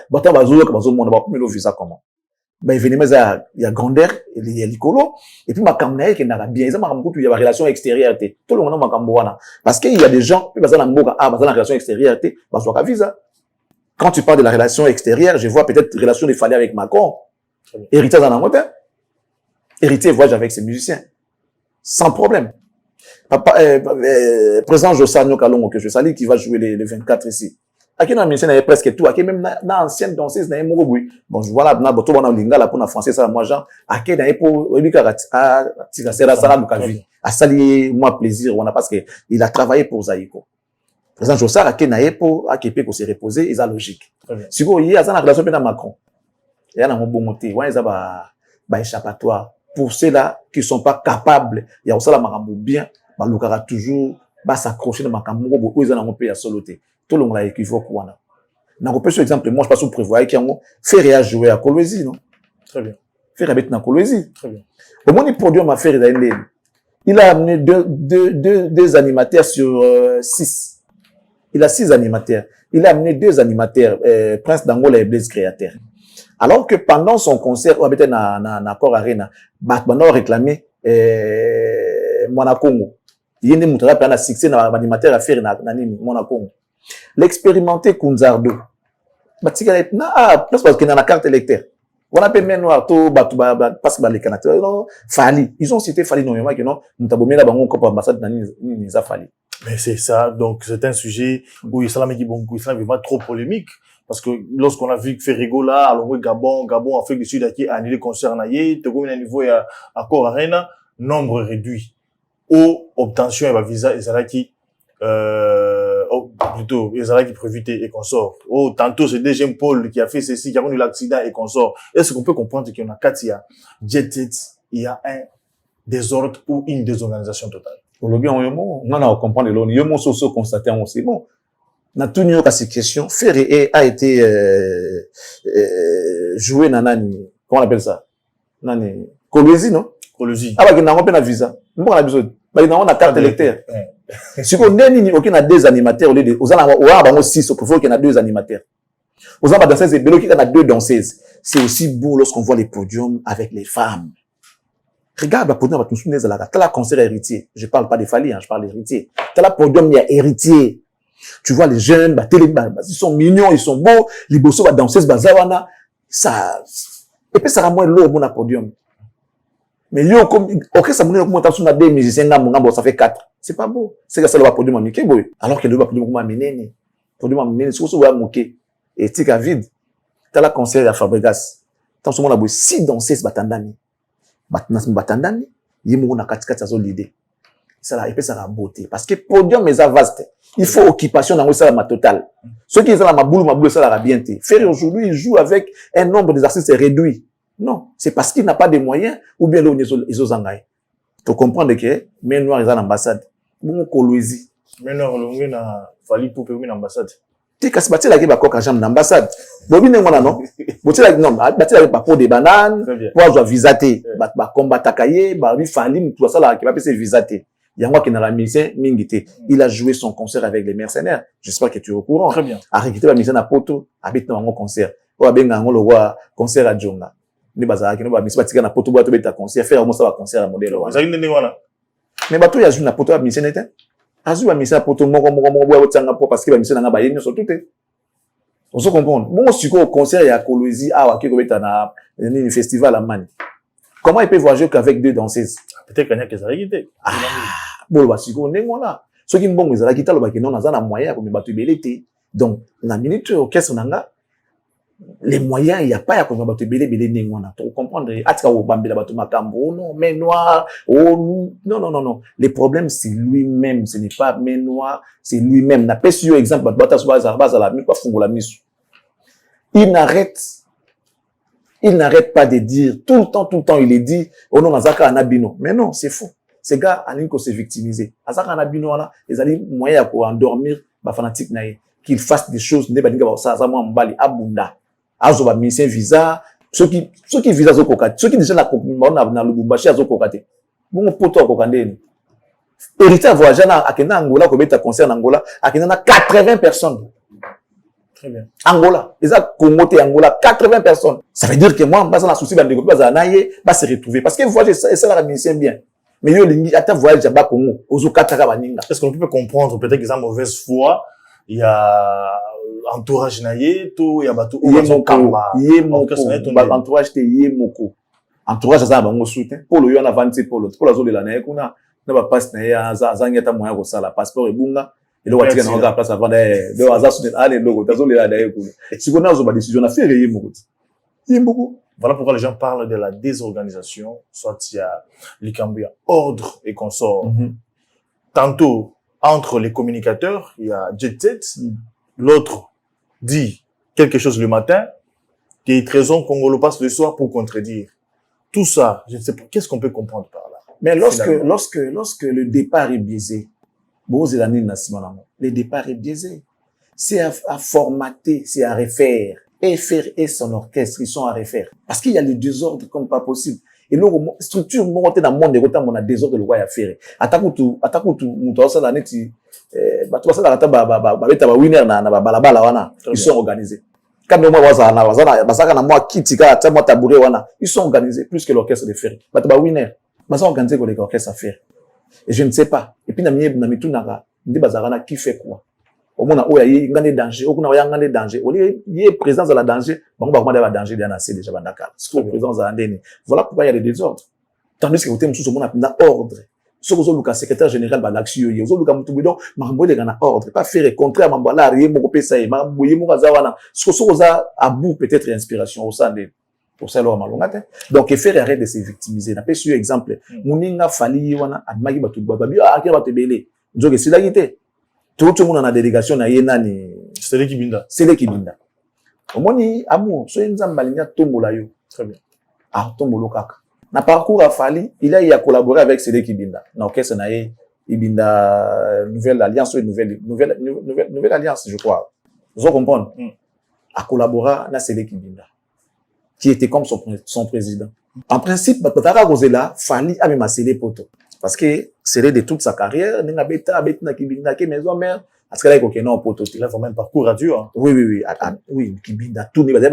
[SPEAKER 1] Comment? Ben, événement, il y a grandeur, il y a l'icolo, et puis, ma caméra, qui n'a bien, il y a la relation extérieure, tout le monde, parce qu'il y a des gens, puis, la relation extérieure, visa. Quand tu parles de la relation extérieure, je vois peut-être relation de Fali avec Macron. Héritier en Angleterre. Héritier voyage avec ses musiciens. Sans problème. Papa, président Josanyo Kalongo, que je salue, qui va jouer les 24 ici. À qui dans musicien, il y a presque tout. À qui même dans l'ancienne danseuse, il y a Mogoboui. Bon, je vois là, dans le lingala, pour la française, ça, moi, genre, à qui dans pour, à saluer, moi, plaisir, parce que il a travaillé pour Zaïko. Président Jossar, à Kenaye pour Képi pour se reposer, ils ont logique. Si vous voyez, il y a une relation avec Macron. Il y a un bon moté, il y a un échappatoire. Pour ceux-là qui ne sont pas capables, il y a aussi la marambo bien, il y aura toujours s'accrocher dans ma cambo, où ils ont un peu à soloter. Tout le monde a équivoque. Dans le exemple, moi, je pense que vous prévoyez qu'il y a un Ferré à jouer à Kolwezi, non?
[SPEAKER 2] Très bien.
[SPEAKER 1] Ferré habite dans Kolwezi.
[SPEAKER 2] Très bien.
[SPEAKER 1] Au moins, il produit ma Ferré dans il a amené deux animateurs sur 6. Il a 6 animateurs. Il a amené 2 animateurs, Prince d'Angola et Blaise Créateur. Alors que pendant son concert, on habitait dans Accor Arena, on a réclamé, Monacongo. Il y a une moutarde, on a succès dans l'animateur à faire dans Monacongo. L'expérimenté Kunzardo. Parce qu'il y a la carte électeur. On a même noir, parce que les Canadiens, Fali. Ils ont cité Fali non, mais non, nous avons mis la banque comme ambassade dans les Fali.
[SPEAKER 2] Mais c'est ça, donc c'est un sujet où Islam est vraiment trop polémique. Parce que lorsqu'on a vu que Ferrigo là, alors Gabon, Afrique du Sud, qui a annulé le concert naïe, te comme un niveau à Accor Arena, nombre réduit. Ou obtention et visa, plutôt, qui prévité et consort. Oh, tantôt c'est DG Paul qui a fait ceci, qui a eu l'accident et consort. Est-ce qu'on peut comprendre qu'il y en a 4, il y a il y a un désordre ou une désorganisation totale?
[SPEAKER 1] Pour le bien, on a compris le il y a constaté aussi. Bon, dans tout niveau, ces questions, Ferré a été joué dans nani, comment on appelle ça? Nani, Kolwezi, non?
[SPEAKER 2] Kolwezi.
[SPEAKER 1] Ah, bah, il y a un visa. Bon, on a besoin. Bah, il y a une carte électeur. Si on a aucun 2 animateurs, on a 6, au profond qu'il y a 2 animateurs. Aux danseuses, il y a 2 danseuses. C'est aussi beau lorsqu'on voit les podiums avec les femmes. Regarde la podium, t'as la concert héritier. Je parle pas des Fali, je parle d'héritier. T'as la podium, il y a héritier. Tu vois les jeunes, ils sont mignons, ils sont beaux. Les bossos, danseuses, bazawana. Ça, et puis ça rend moins lourd, mon podium. Mais yo, comme, ok, ça m'a dit, on a des musiciens, ça fait 4. C'est pas beau. C'est que ça le va podium à Mickey, boy. Alors que le va podium à Ménéné. Podium à Ménéné, c'est aussi à Mouké. Et tika vide. T'as la concert à Fabregas. T'as ce moment-là, 6 danseuses batandani. Batandani, il y a 4 l'idée. Ça la, et puis ça la beauté. Parce que podium est vaste. Il faut occupation dans le salama total. Ceux qui sont dans ma boule, ça la bien. Ferré aujourd'hui, il joue avec un nombre d'artistes réduit. Non. C'est parce qu'il n'a pas de moyens, ou bien là, ils ont zangaï. Tu comprends que, mais noir, ils ont l'ambassade. Bon, Kolwezi.
[SPEAKER 2] Mais non, on a fallu pour permettre l'ambassade.
[SPEAKER 1] Tu as bâti la gueule à l'ambassade. Bobi n'est pas non. Bâti la non, bâti la pour des bananes, pour avoir visaté, bah combattre cahier, bah il fallait tout ça là qui va passer visaté. Il y a moi qui dans la mission mingité. Il a joué son concert avec les mercenaires. J'espère que tu es au courant.
[SPEAKER 2] Très bien.
[SPEAKER 1] Arrêtez la mission à Poto, habite dans un concert. Ou avec un le roi concert à Djonga. Ne bazar qui ne va mission batika na Poto boîte bête concert faire au ça va concert à modèle.
[SPEAKER 2] Ça y est voilà.
[SPEAKER 1] Mais bateau il y a joué na Poto mission était. Azu ba mission Poto moko boîte tsanga parce que ba mission na ba yeni surtout te. On se comprend. Bon siko au concert il y a Kolwezi wa qui bête na un festival à Mani. Comment il peut voyager qu'avec 2 danseuses?
[SPEAKER 2] Peut-être qu'il y a que ça réguité.
[SPEAKER 1] Bon ba siko ndengona. Ce qui mbongo ezala kitalo ba kino na za na moyen pour me battre belete. Donc na minute orchestre nanga les moyens il y a pas ya ko me battre belé ndengona. Tu comprendre atika wo bambela battu makambo non mais noir non les problèmes c'est lui-même, ce n'est pas mais noir, c'est lui-même. Na pesi yo exemple battu baza la mi pas fungola misu. Il n'arrête pas de dire, tout le temps, il est dit, oh non, Azaka Anabino. Mais non, c'est faux. Ces gars, Alinko s'est victimisé. Azaka Anabino, ils allaient moyen pour endormir, fanatique naïe, qu'ils fassent des choses, ça, Abunda. Azoba, mission visa, Ceux qui visent à Zokokate, ceux qui déjà na Lubumbashi à Zokokate. Bon, poto à Kokandeni. Héritier à voyager à Kenya, Angola, comme tu as concert en Angola, à Kenya, 80 personnes.
[SPEAKER 2] Très bien.
[SPEAKER 1] Angola. Les Congo, Angola, 80 personnes. Ça veut dire que moi, je suis souci, je se retrouver. Parce que voyager, ça la musicien bien. Mais yo, attends, voyage à Congo, aux Okataka Baninga.
[SPEAKER 2] Est-ce qu'on peut comprendre peut-être qu'ils ont mauvaise foi? Il y a entourage naïe, tout, il y a bateau.
[SPEAKER 1] Entourage, Yemoko. Entourage, ça, on soutient. Pour le yon avant, pour le, pour la zone de la naïe, n'a pas passe naïe, zangeta moyen pour ça, la passeport et bunga. Et le voiture, on a place avant de hasard, allez, logo, t'as zone de la naïe. Si on a une décision, on a fait Yemoko.
[SPEAKER 2] Voilà pourquoi les gens parlent de la désorganisation, soit il y a l'Ikambouya, ordre et consort. Tantôt, entre les communicateurs, il y a Jet Set, l'autre dit quelque chose le matin, des raisons Congolo passe le soir pour contredire. Tout ça, je ne sais pas, qu'est-ce qu'on peut comprendre par là?
[SPEAKER 1] Mais lorsque le départ est biaisé, le départ est biaisé. C'est à formater, c'est à refaire. Et faire et son orchestre, ils sont à refaire. Parce qu'il y a le désordre comme pas possible. Et là, structure, mon côté dans le monde, on a désordre le roi à faire. Atakutu, ça la neti, ça la winner ils sont organisés. Quand moi, ils sont organisés plus que l'orchestre de faire. Winner. Ils sont organisés que l'orchestre à faire. Et je ne sais pas. Et puis, qui fait quoi? Au moins, il y a des dangers, il y a des dangers. Il y a présence de la danger, il y a des dangers, il y a déjà des présence de la danger. Voilà pourquoi il y a des désordres. Tandis que vous avez un ordre. Ce que vous avez secrétaire général de l'action, vous avez un ordre. Pas faire contraire à Mambala, il y a un PSA, il y a un ce que vous avez à bout peut-être inspiration au sein de pour ça, donc, il fait arrêter de se victimiser. N'a pas su exemple. Mouninga fali wana admagi batu babi akira batebele. Njoke sila yite. Tout le monde en a délégation na yena ni
[SPEAKER 2] c'est l'équipe
[SPEAKER 1] binda. Omoni amour so nzamba linya tombola yo.
[SPEAKER 2] Très bien.
[SPEAKER 1] Ah tombolo kaka. Na parcours a Fali, il a collaboré avec Sele Kibinda. Na orchestre na Ibinda nouvelle alliance ou nouvelle alliance je crois. Vous comprenez? A collaboré na Sele Kibinda qui était comme son président. En principe, bataka kozela Fali a même Sele poto. Parce que c'est de toute sa carrière, n'a beta na Kibinda ke maison mère parce que là il y a un poteau.
[SPEAKER 2] Il a vraiment un parcours radieux hein.
[SPEAKER 1] Oui, Kibinda tout ne ba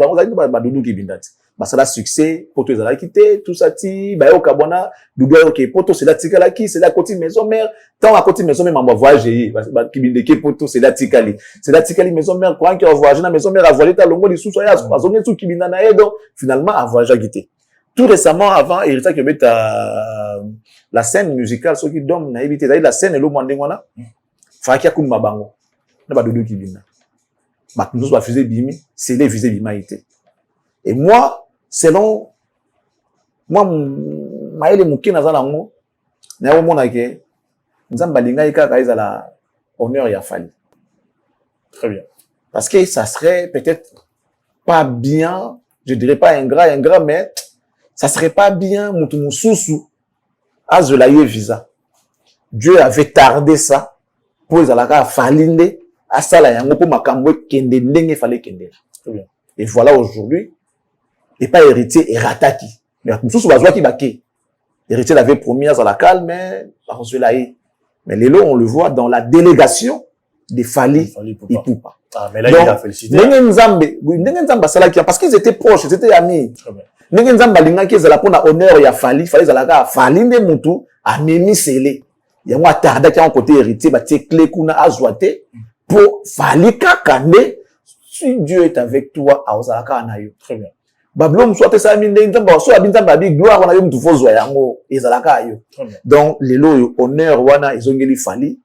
[SPEAKER 1] Doudou Kibinda. Ba ça la succès, poteau ezala quitté, tout ça ti ba yo kabona Doudou OK, poteau c'est la tikala qui, c'est la côté maison mère, tant à côté maison mère m'a voyager, ba Kibinda ke poteau c'est la tikali. C'est la tikali maison mère quand qui a voyagé na maison mère a voyager ta longo li sous soya, azongi sous Kibinda na edo, finalement a voyager quitté. Tout récemment, avant, il était que la scène musicale, ceux qui dorment, na évité, la scène et l'eau mandengwana, fakia kumba bango, na ba Doudou Kibinda. Bah, nous va fuser bimi, c'est les fusées bima été. Et moi, selon, moi, maële mouké na zalango, na yo mona ke, nzamba linga ika kaiza la honneur ya Fali.
[SPEAKER 2] Très bien.
[SPEAKER 1] Parce que ça serait peut-être pas bien, je dirais pas ingrat, mais ça serait pas bien, Moutoumoussousou, à Zolaye visa. Dieu avait tardé ça, pour les alaka falinde, à ça la yango, pour makambo, kende, ndenge fallait kende. Et voilà aujourd'hui, et pas héritier, et rataki. Mais Moutoussou, bazwa ki bake. Héritier l'avait promis à Zalakal, mais, par Zolaye. Mais les lots, on le voit dans la délégation des Fali et Poupa.
[SPEAKER 2] Ah, mais là, il a félicité.
[SPEAKER 1] Parce qu'ils étaient proches, ils étaient amis.
[SPEAKER 2] Très bien.
[SPEAKER 1] Ndenge nzamba lingaki ezala pona honneur ya Fali ezalaka Fali nde mutu amemi sele yango atarda ki en côté héritier batie clé kuna azwate pour Fali kaka nde si Dieu est avec toi azalaka na yo.
[SPEAKER 2] Très bien.
[SPEAKER 1] Bablom soit ça minde nzamba so abinzamba bi gloire wana yo mutu fozwa yango ezalaka yo. Donc lelo honneur wana ezongeli Fali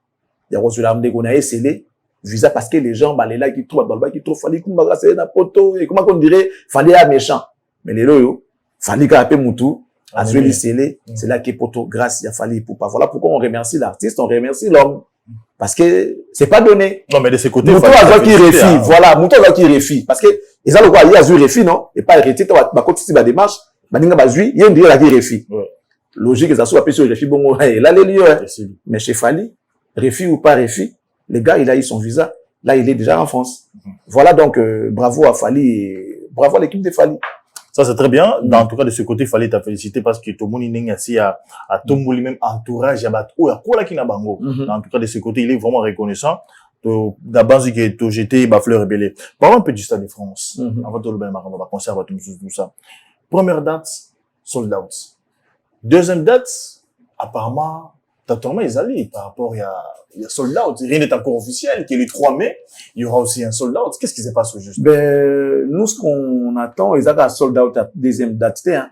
[SPEAKER 1] ya kozula ndeko na esele visa parce que les gens balela qui trouvent balba qui trop Fali kumba c'est na poto et comment on dirait Fali a méchant. Mais les loyaux, Fali Kapé Moutou, Azueli Sele, c'est là qui est poto, grâce à Fali Poupa. Voilà pourquoi on remercie l'artiste, on remercie l'homme. Parce que c'est pas donné.
[SPEAKER 2] Non, mais de ce côté,
[SPEAKER 1] Moutou a qui réfie, voilà, Moutou a qui réfie. Parce que, ils ont le quoi, il y a Zui réfie, non? Et pas hérité, bah, quand tu démarche, bah, n'inga bah, Zui, il y a une dire la qui réfie. Logique, ils ont soit sur réfie, bon, là, les lieux, mais chez Fali, réfie ou pas réfie, les gars, il a eu son visa. Là, il est déjà en France. Voilà donc, bravo à Fali, bravo à l'équipe de Fali.
[SPEAKER 2] Ça, c'est très bien. En tout cas, de ce côté, il fallait te féliciter parce que tout le monde est assis à Tomboli, même entourage, à Batou, à quoi qui n'a bango. En tout cas, de ce côté, il est vraiment reconnaissant. D'abord, c'est que j'étais fleur rebelle. Parlons un peu du Stade de France. Avant tout le monde, on va conserver tout ça. Première date, sold out. Deuxième date, apparemment, totalement isolé par rapport il y a sold out. Rien n'est encore officiel, qui est le 3 mai, il y aura aussi un sold out. Qu'est-ce qui se passe au juste?
[SPEAKER 1] Nous, ce qu'on attend, ils ont un sold out à deuxième date, hein.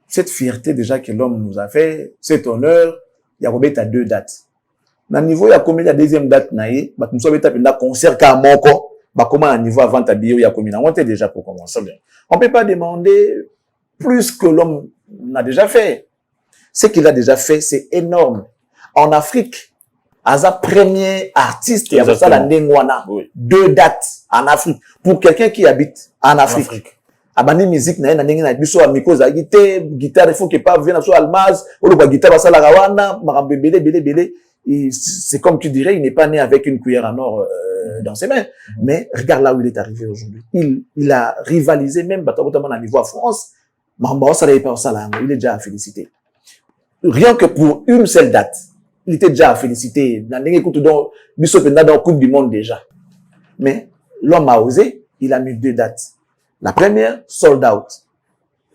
[SPEAKER 1] Cette fierté déjà que l'homme nous a fait, cet honneur, il y a combien à 2 dates. Dans le niveau, il y a combien la deuxième date, naïe, bah, nous sommes un concert qu'à Moko, bah, comment à niveau avant ta bio, il y a combien, on était déjà pour commencer. On peut pas demander plus que l'homme n'a déjà fait. Ce qu'il a déjà fait, c'est énorme. En Afrique, à sa premier artiste, il y a ça la Nengwana.
[SPEAKER 2] Oui.
[SPEAKER 1] 2 dates en Afrique. Pour quelqu'un qui habite en Afrique. Abani musique na na biso amiko za guitare il faut que pas venir sur almaz ou le guitare ba sala rawana marambe belé c'est comme tu dirais il n'est pas né avec une cuillère en or dans ses mains mais regarde là où il est arrivé aujourd'hui il a rivalisé même notamment à niveau à France mamba ça pas ça il est déjà à féliciter rien que pour une seule date il était déjà à féliciter dans les écoutes donc biso pendant dans Coupe du monde déjà mais l'homme a osé il a mis 2 dates. La première, sold out.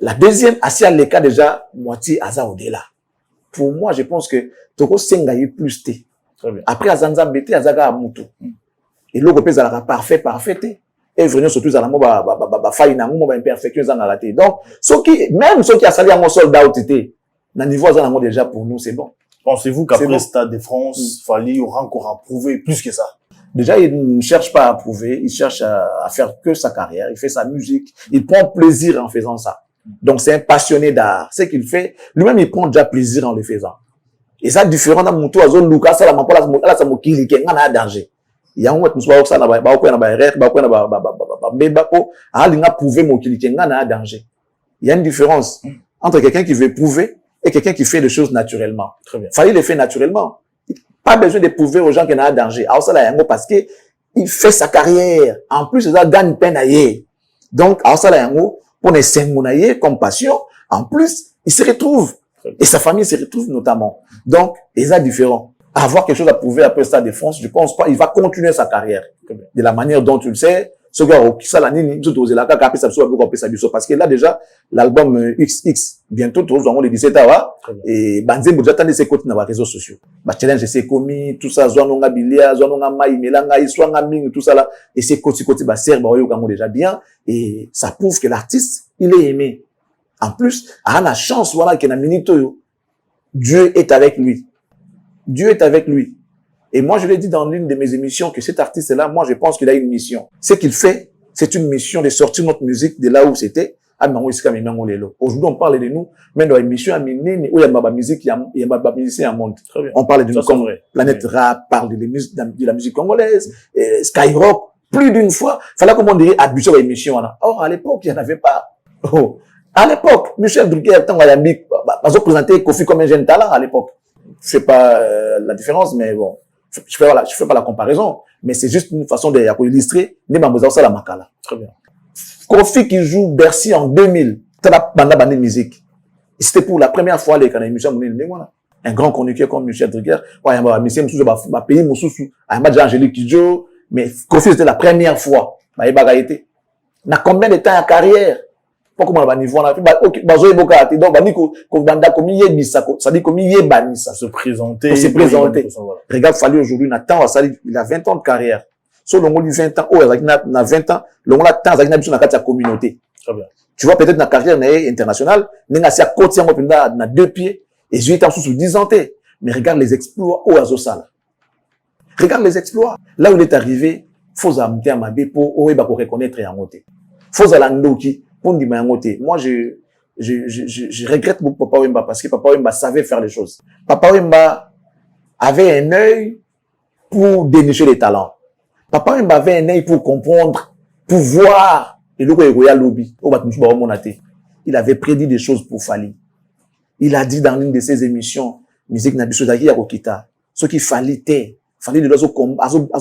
[SPEAKER 1] La deuxième, assis à l'écart déjà, moitié Aza au-delà. Pour moi, je pense que Toko Sengaye plus T. Après, Azanza Bete, Azaga Amutu. Et l'autre pays, ça parfait. Et vraiment, surtout, ça la faille, na mou, imperfection, ça la té. Donc, même ceux qui a sali à mon sold out, était, na niveau, ça déjà pour nous, c'est bon.
[SPEAKER 2] Pensez-vous qu'après le Stade de France, Fally aura encore à prouver plus que ça?
[SPEAKER 1] Déjà, il ne cherche pas à prouver, il cherche à faire que sa carrière, il fait sa musique, il prend plaisir en faisant ça. Donc, c'est un passionné d'art. Ce qu'il fait, lui-même, il prend déjà plaisir en le faisant. Et ça, différent d'un moutou, à zone Lucas, ça, la mapola, ça m'a kili, qui est un danger. Il y a un autre, nous ça, na prouver mon kili, qui est un danger. Il y a une différence entre quelqu'un qui veut prouver et quelqu'un qui fait les choses naturellement.
[SPEAKER 2] Très bien.
[SPEAKER 1] Fallait le faire naturellement. Pas besoin de prouver aux gens qu'il y a un danger. Alors ça, là, parce que il fait sa carrière. En plus, il gagne peine à y. Donc, alors ça, là, pour les 5 monaïers, comme passion, en plus, il se retrouve. Et sa famille se retrouve notamment. Donc, ils sont différents. Avoir quelque chose à prouver après le Stade de France, je pense pas, il va continuer sa carrière. De la manière dont tu le sais, ce gars, qui ça, parce que là, déjà, l'album XX, bientôt, tu vois, les 17 ans, et Banzé, vous attendez ses côtés dans les réseaux sociaux. Bah, challenge, c'est commis, tout ça, Zouanonga Bilia, Zouanonga Maï, Melanga, Iswanga Ming, tout ça là, et c'est côté, bah, serbe, déjà bien, et ça prouve que l'artiste, il est aimé. En plus, à la chance, voilà, qu'il y a un minute, Dieu est avec lui. Dieu est avec lui. Et moi, je l'ai dit dans l'une de mes émissions que cet artiste-là, moi, je pense qu'il a une mission. Ce qu'il fait, c'est une mission de sortir notre musique de là où c'était. Aujourd'hui, on parle de nous, mais dans l'émission, où il y a ma musique, il y a ma musique en monde. On parle de nous comme Planète Rap, parle de la musique congolaise, Skyrock, plus d'une fois. Fallait, comme on dirait, abuser à l'émission. Or, à l'époque, il n'y en avait pas. Oh. À l'époque, Michel Drucker, tant qu'on a présenté Kofi comme un jeune talent à l'époque. Je sais pas la différence, mais bon. Je fais pas la comparaison, mais c'est juste une façon d'illustrer.
[SPEAKER 2] Très bien.
[SPEAKER 1] Kofi qui joue Bercy en 2000, banda musique. C'était pour la première fois les émission un grand chroniqueur comme Michel Drucker. Ouais, il y a Michel Moussou, pays Moussou, il y a Angélique Kidjo, mais Kofi c'était la première fois. Il a combien de temps à carrière? Pas comment on va niveau là. OK, bazoé boka donc bani ko banda komi yebisa ko, ça dit komi yebanisa
[SPEAKER 2] se présenter.
[SPEAKER 1] Pour se présenter. Regarde Fally aujourd'hui, il a 20 ans de carrière. So longo du 20 ans, il a 20 ans, longo la temps il a sa communauté.
[SPEAKER 2] Très bien.
[SPEAKER 1] Tu vois peut-être dans carrière internationale, n'enga si à côté en pendant na 2 pieds et 8 ans sous 10 ans mais regarde les exploits au Azosala. Regarde les exploits. Là où il est arrivé, faut amener à ma pour reconnaître et en monter. Faut alandoki pour dire moi je regrette beaucoup Papa Wemba parce que Papa Wemba savait faire les choses. Papa Wemba avait un œil pour dénicher les talents. Papa Wemba avait un œil pour comprendre, pour voir et lobby. Il avait prédit des choses pour Fally. Il a dit dans l'une de ses émissions, musique n'a pas de ce qui Fally Fallait de l'oiseau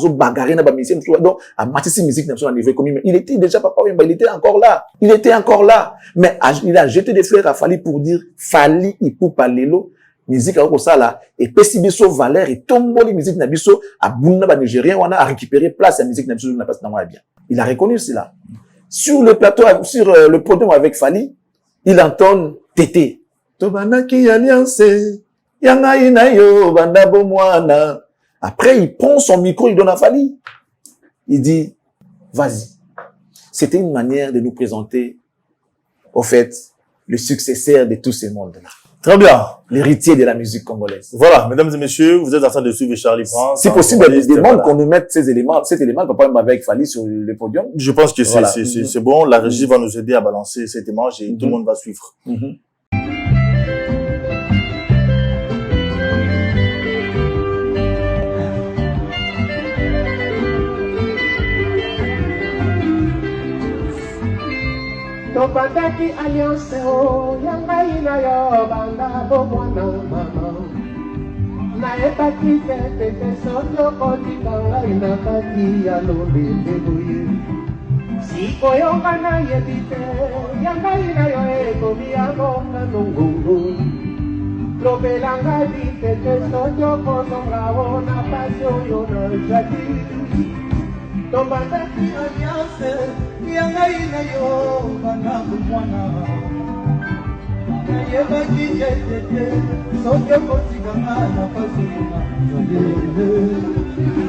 [SPEAKER 1] bagarrer na ba musicien donc à matisi musique na son niveau comme il était déjà papa il était encore là mais il a jeté des fleurs à Fally pour dire Fally il pour parler lo musique à ça là et pesi biso valeur et tomboli musique na biso a bunna ba nigérien wana a récupéré place à musique na biso na place na moi bien il a reconnu cela sur le plateau sur le podium avec Fally il entend Tété Tobanaki alliance yanga ina yo banda bo mwana. Après, il prend son micro, il donne à Fally. Il dit, vas-y. C'était une manière de nous présenter, au fait, le successeur de tous ces mondes-là.
[SPEAKER 2] Très bien.
[SPEAKER 1] L'héritier de la musique congolaise.
[SPEAKER 2] Voilà, mesdames et messieurs, vous êtes en train de suivre Charlie France.
[SPEAKER 1] Si possible, il demande qu'on nous mette cet élément, papa avec Fally sur le podium.
[SPEAKER 2] Je pense que
[SPEAKER 1] voilà.
[SPEAKER 2] c'est bon. La régie va nous aider à balancer cet image et tout le monde va suivre.
[SPEAKER 4] Topataki alliance o yanga ina yo banda bo mwana mama na epaki tete soto kotika ngai na kati ya lolende boye sikoyonga na yebite yanga ina yo ekomi yangonga nongongo lobelanga bitete soto kozonga ona pasi oyo na jadi Topataki alliance yanga ina yo banda mwana yebaki tete soke kotika na pasi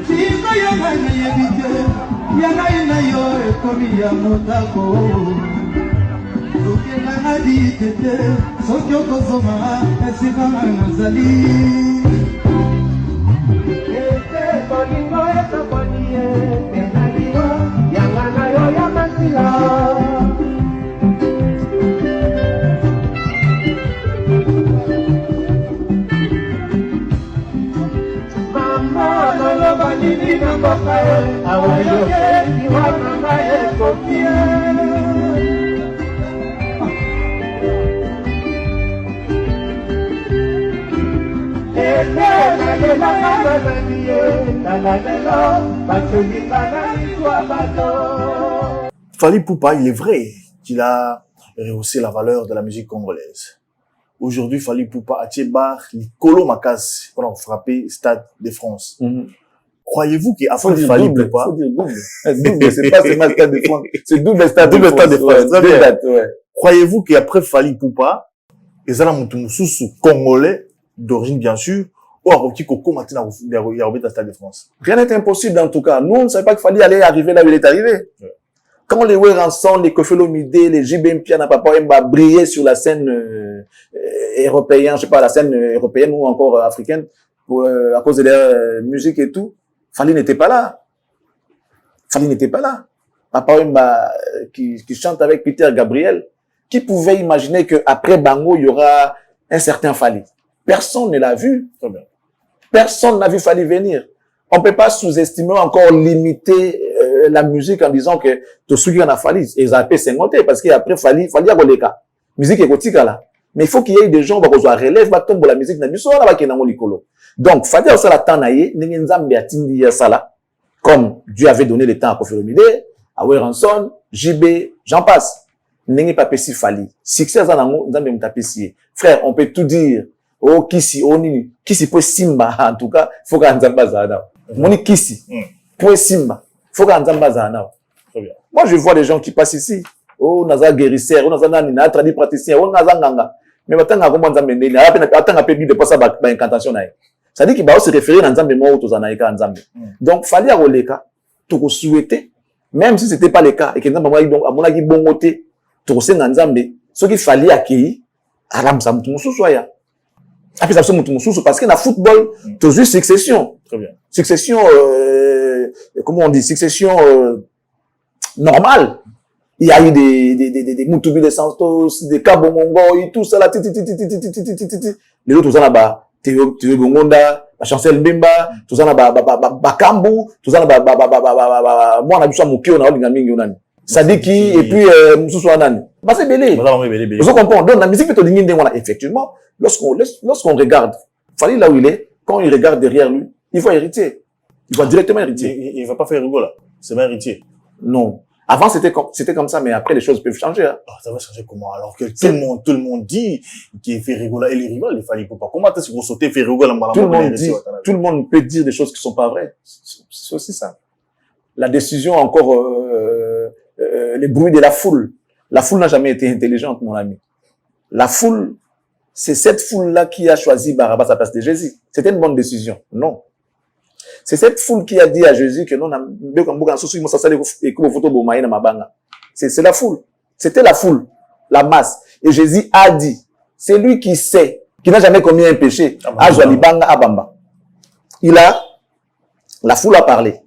[SPEAKER 4] sika yanga na yebite yanga ina yo ekomi ya motako soke na tete soke kozoma esika nazali ete kolingo etopanie
[SPEAKER 2] Fally Ipupa, il est vrai qu'il a rehaussé la valeur de la musique congolaise. Aujourd'hui, Fally Ipupa a Tchebar, Likolo Makas, qu'on a frappé Stade de France. Croyez-vous qu'après Fally Ipupa...
[SPEAKER 1] Double, c'est pas seulement Stade de France. C'est double Stade de France.
[SPEAKER 2] Très bien. Croyez-vous qu'après Fally Ipupa, les Alamoutoumousous congolais, d'origine bien sûr, ou à Roki Koko Matina Yarobet à Stade de France?
[SPEAKER 1] Rien n'est impossible en tout cas. Nous, on ne savait pas qu'il fallait aller arriver là où il est arrivé. Ouais. Quand les Weranson, les Kofelomide, les JB Mpiana Papa Wemba brillaient sur la scène européenne, je sais pas, la scène européenne ou encore africaine, à cause de leur musique et tout, Fally n'était pas là. Fally n'était pas là. Papa Wemba qui chante avec Peter Gabriel, qui pouvait imaginer qu'après Bango, il y aura un certain Fally? Personne ne l'a vu. Personne n'a vu Fally venir. On peut pas sous-estimer, encore limiter la musique en disant que tout ce qui en a Fally, ils ont pu s'ingonter parce qu'après Fally a goleka. Musique est gotika là. Mais il faut qu'il y ait des gens qui relèvent, qui tombent la musique, donc, Fally a aussi la temps naïe, n'engenzambe atindi ya sala, comme Dieu avait donné le temps à Kofi Olomide, à Weranson, JB, j'en passe. N'engue pas pessi Fally. Succès à nango, n'engue m'tapessi. Frère, on peut tout dire. Oh, kisi, oh, nini. Kisi pour Simba, en tout cas, faut qu'on n'zamba zana. Moni kisi. Pour Simba. Faut qu'on n'zamba zana. Moi, je vois des gens qui passent ici. Oh, naza guérisseur, oh, naza nani, na traduit praticien, oh, naza nganga. Mais maintenant, on va nzambe ndeni. Attends, un peu de pas ça, ba incantation naïe. Ça dit qu'il va se référer à nzambe mo ou zanaïka nzambe. Donc, Fally a roleka, tout souhaiter, même si c'était pas le cas, et que nzambe donc, à mon avis, bon côté, tout c'est nzambe, ce qu'il fallait accueillir, aram sa mutu soya. Après, ça, parce que dans le football, toujours succession.
[SPEAKER 2] Très bien.
[SPEAKER 1] Succession, comment on dit, succession, normale. Il y a eu des Mutubi de Santos, des Kabongongo, et tout ça là, les autres, tout ça là-bas, Théo Bongonda, la chancelle Mbemba, tout ça là-bas, Bakambu, tout ça là-bas, moi, on a vu ça, Moukio, on a vu Ngamingi, Sadiki, et puis, Moussou Anani. Bah, c'est belé. Vous comprenez? Donc, la musique peut te dire, effectivement, lorsqu'on regarde, Fally là où il est, quand il regarde derrière lui, il faut hériter. Il voit directement héritier.
[SPEAKER 2] Il ne va pas faire Rigola. C'est bien héritier.
[SPEAKER 1] Non. Avant, c'était comme ça, mais après, les choses peuvent changer. Hein.
[SPEAKER 2] Ça va changer comment? Alors que tout le monde dit qu'il fait Rigola et les rivales, il fallait pas. Comment est-ce que vous sautez fait Rigola?
[SPEAKER 1] Tout le monde peut dire des choses qui sont pas vraies. C'est aussi ça. La décision, encore, les bruits de la foule. La foule n'a jamais été intelligente, mon ami. La foule, c'est cette foule-là qui a choisi Barabbas à la place de Jésus. C'était une bonne décision. Non. C'est cette foule qui a dit à Jésus que non, c'est la foule. C'était la foule, la masse. Et Jésus a dit, c'est lui qui sait, qui n'a jamais commis un péché, la foule a parlé.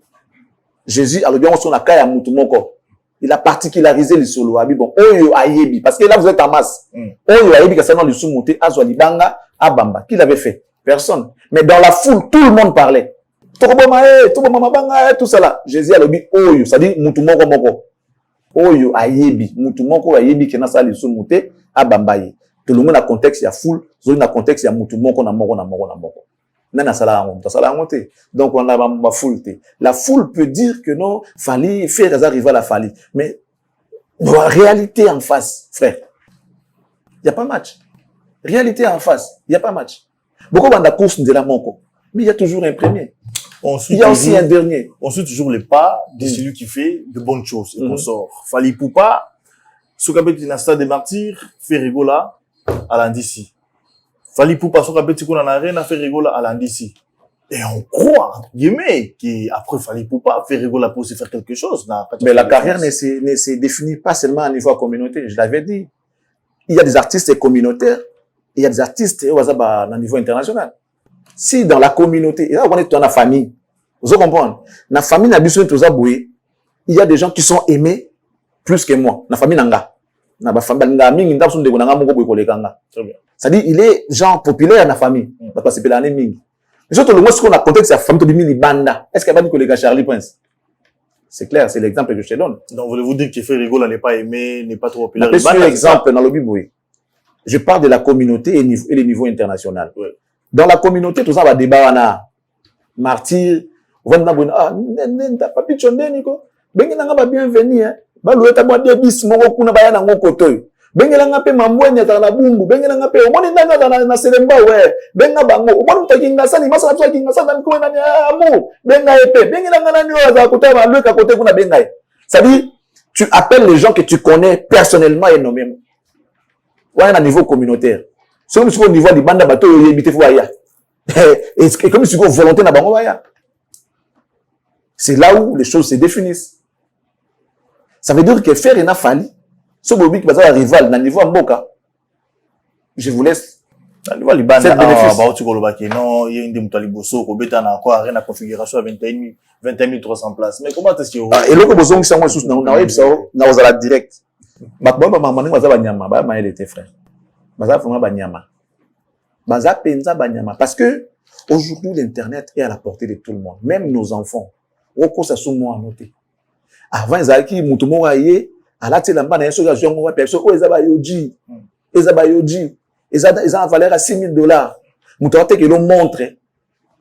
[SPEAKER 1] Jésus a le bien son akaya mutumoko. Il a particularisé le solo bon oyo ayebi parce que là vous êtes en masse. Oyo ayebi que ça dans le sous-monté azwalibanga abamba. Qui l'avait fait? Personne. Mais dans la foule, tout le monde parlait. Tout ça là. Jésus a dit oyo, ça dit mutumoko moko. Oyo ayebi, mutumoko ayebi que na ça le sous-monté abamba ye. Tout le monde a contexte ya foule, zone na contexte ya mutumoko na moko. Donc on a ma foule. La foule peut dire que non, Fali fait des rival à Fali. Mais en réalité en face, frère, il n'y a pas match. Réalité en face, il n'y a pas match. Beaucoup dans la course de la Monko, mais il y a toujours un premier. Il y a aussi un dernier.
[SPEAKER 2] On suit toujours les pas de celui qui fait de bonnes choses et qu'on sort. Fali Poupa, Soukabet Dynastie des Martyrs, fait Rigola à l'Andici. Fali Poupa, Soukabet Tikon en arène, a fait Rigola à l'Andici. Et on croit, entre guillemets, qu'après Fali Poupa, fait Rigola pour se faire quelque chose.
[SPEAKER 1] Mais la carrière ne se définit pas seulement à niveau communautaire. Je l'avais dit. Il y a des artistes communautaires, et il y a des artistes à niveau international. Si dans la communauté, et là, on est dans la famille, vous comprenez? Dans la famille, il y a des gens qui sont aimés plus que moi. Dans la famille, c'est-à-dire, il est genre populaire dans la famille. Parce que c'est l'année mingi. Mais surtout, le moins, ce qu'on a contexte, c'est la famille de Mini Banda. Est-ce qu'il y a pas de collègue Charlie Prince? C'est clair, c'est l'exemple que je te donne.
[SPEAKER 2] Donc, voulez-vous dire que fait Rigola n'est pas aimé, n'est pas trop populaire?
[SPEAKER 1] Je suis exemple dans le Biboui. Je parle de la communauté et les niveaux internationaux.
[SPEAKER 2] Oui.
[SPEAKER 1] Dans la communauté, tout ça va débat, on a martyr, on va dire, ah, papi chonde, Nico. Benga nga bienvenue, hein. Baloueta boa debis, moko kuna bayana ngokotoy. Benga nga pe mamwenya na bumbu, benga nga pe, omoni nanga na selemba, ouais. Benga bango, omoni mutakinga sani, masa na kinga sani, niko na amu. Benga epe, benga nga nani oza kota ba leka kote kuna benga. Ça dit, tu appelles les gens que tu connais personnellement et nommément. Ouais, à niveau communautaire. C'est comme si au niveau du banda bateau, il habite Fouaya. Et comme si on volonté na bango Fouaya. C'est là où les choses se définissent. Ça veut dire que faire une Fali, ce Bobi qui va être rival dans le niveau Mboka, je vous laisse.
[SPEAKER 2] C'est le bénéfice. Non, il y a une démutaliboso, au béta na quoi, rien à configuration à 21 300 places. Mais comment est-ce que vous.
[SPEAKER 1] Et là, besoin que ça, moi, sous, na web, ça, na ozala direct. Maman, maman, maza banyama, ba maël était frère. Baza vraiment banyama. Baza penza banyama. Parce que, aujourd'hui, l'Internet est à la portée de tout le monde. Même nos enfants. Oko sa sous moi à noter. Avant, ils avaient mutumo aye, à la télamba, na yeso ya jongo wa perso, o ezaba yoji. Ezaba yoji. Ils ont valeur à $6,000. Mutuate que l'on montre.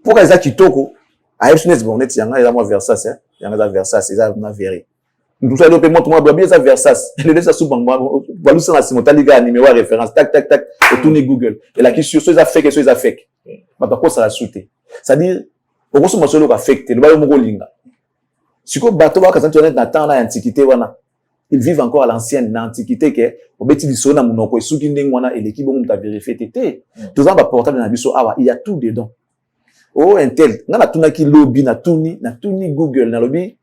[SPEAKER 1] Pourquoi ils ont kitoko? A Epsnes, bon, net, yanga, il a moi Versace, hein. Yanga, Versace, ils ont verré. Nous allons payer moi, bien ça Versace. Le laisse sous bango, voilà, ça, c'est mon taliga animé, wa référence, tac, tac, tac, et tourner Google. Et la question, soit ils a fait, soit ils a fait. Mais par quoi ça a sauté? C'est-à-dire, au gros, c'est mon affecté, le bail mon linga. Si quoi, bateau, va, quand tu es dans l'antiquité, voilà. Ils vivent encore à l'ancienne, l'antiquité, que, au bêtis du sona, mon oko, sous qui et l'équipe, on t'a vérifié, tété. Tout ça, va porter dans la biso, ah, il y a tout dedans. Oh, un tel, n'a la touna qui lobby, n'a tout ni Google, n'a lobby.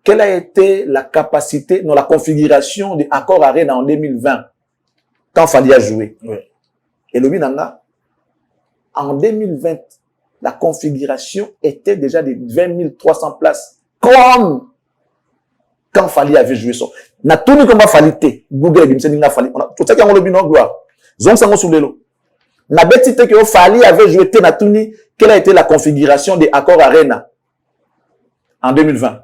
[SPEAKER 1] Quelle a été la capacité, non, la configuration de Accor Arena en 2020, quand il fallait jouer?
[SPEAKER 2] Oui.
[SPEAKER 1] Et lobby, n'a, en 2020, la configuration était déjà de 20 300 places. Comme, quand Fali avait joué ça. Na tout ni comme Fali té. Google, il me Fali. Tout ça qui a le bilan gloire. Zong sango sous l'élo. Na bête que Fali avait joué té na tout ni. Quelle a été la configuration de Accor Arena en 2020?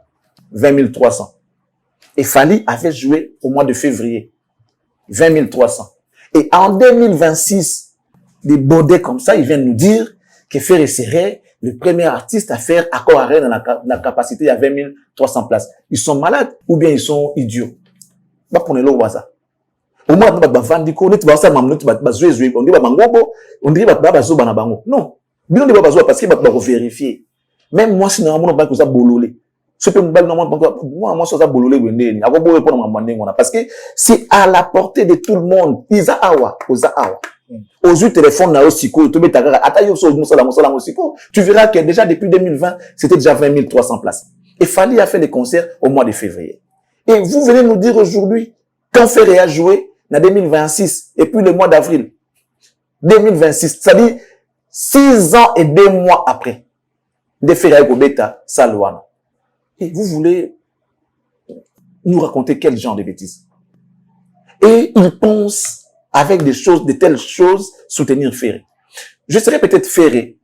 [SPEAKER 1] 20 300. Et Fali avait joué au mois de février. 20 300. Et en 2026, des baudets comme ça, ils viennent nous dire que Ferré Serré, le premier artiste à faire Accor Arena dans la capacité à 20 300 places. Ils sont malades ou bien ils sont idiots. Bah, pour le waza. Au moins, on va vendre, on va ça, on va jouer, on va mangobo, on dit, on va jouer, non. Bien, on va jouer parce qu'il va vérifier. Même moi, si normalement, on va ça bololé. Ce que moi, ça bololé, parce que c'est à la portée de tout le monde. Isa awa, oza awa. Aux yeux téléphone, tu verras que déjà depuis 2020, c'était déjà 20 300 places. Et Fally a fait les concerts au mois de février. Et vous venez nous dire aujourd'hui, quand Ferré a joué, en 2026, et puis le mois d'avril, 2026, c'est-à-dire 6 ans et 2 mois après, de Ferré à Gobeta, Salouana. Et vous voulez nous raconter quel genre de bêtises? Et ils pensent avec des choses, de telles choses, soutenir Ferré. Je serais peut-être Ferré.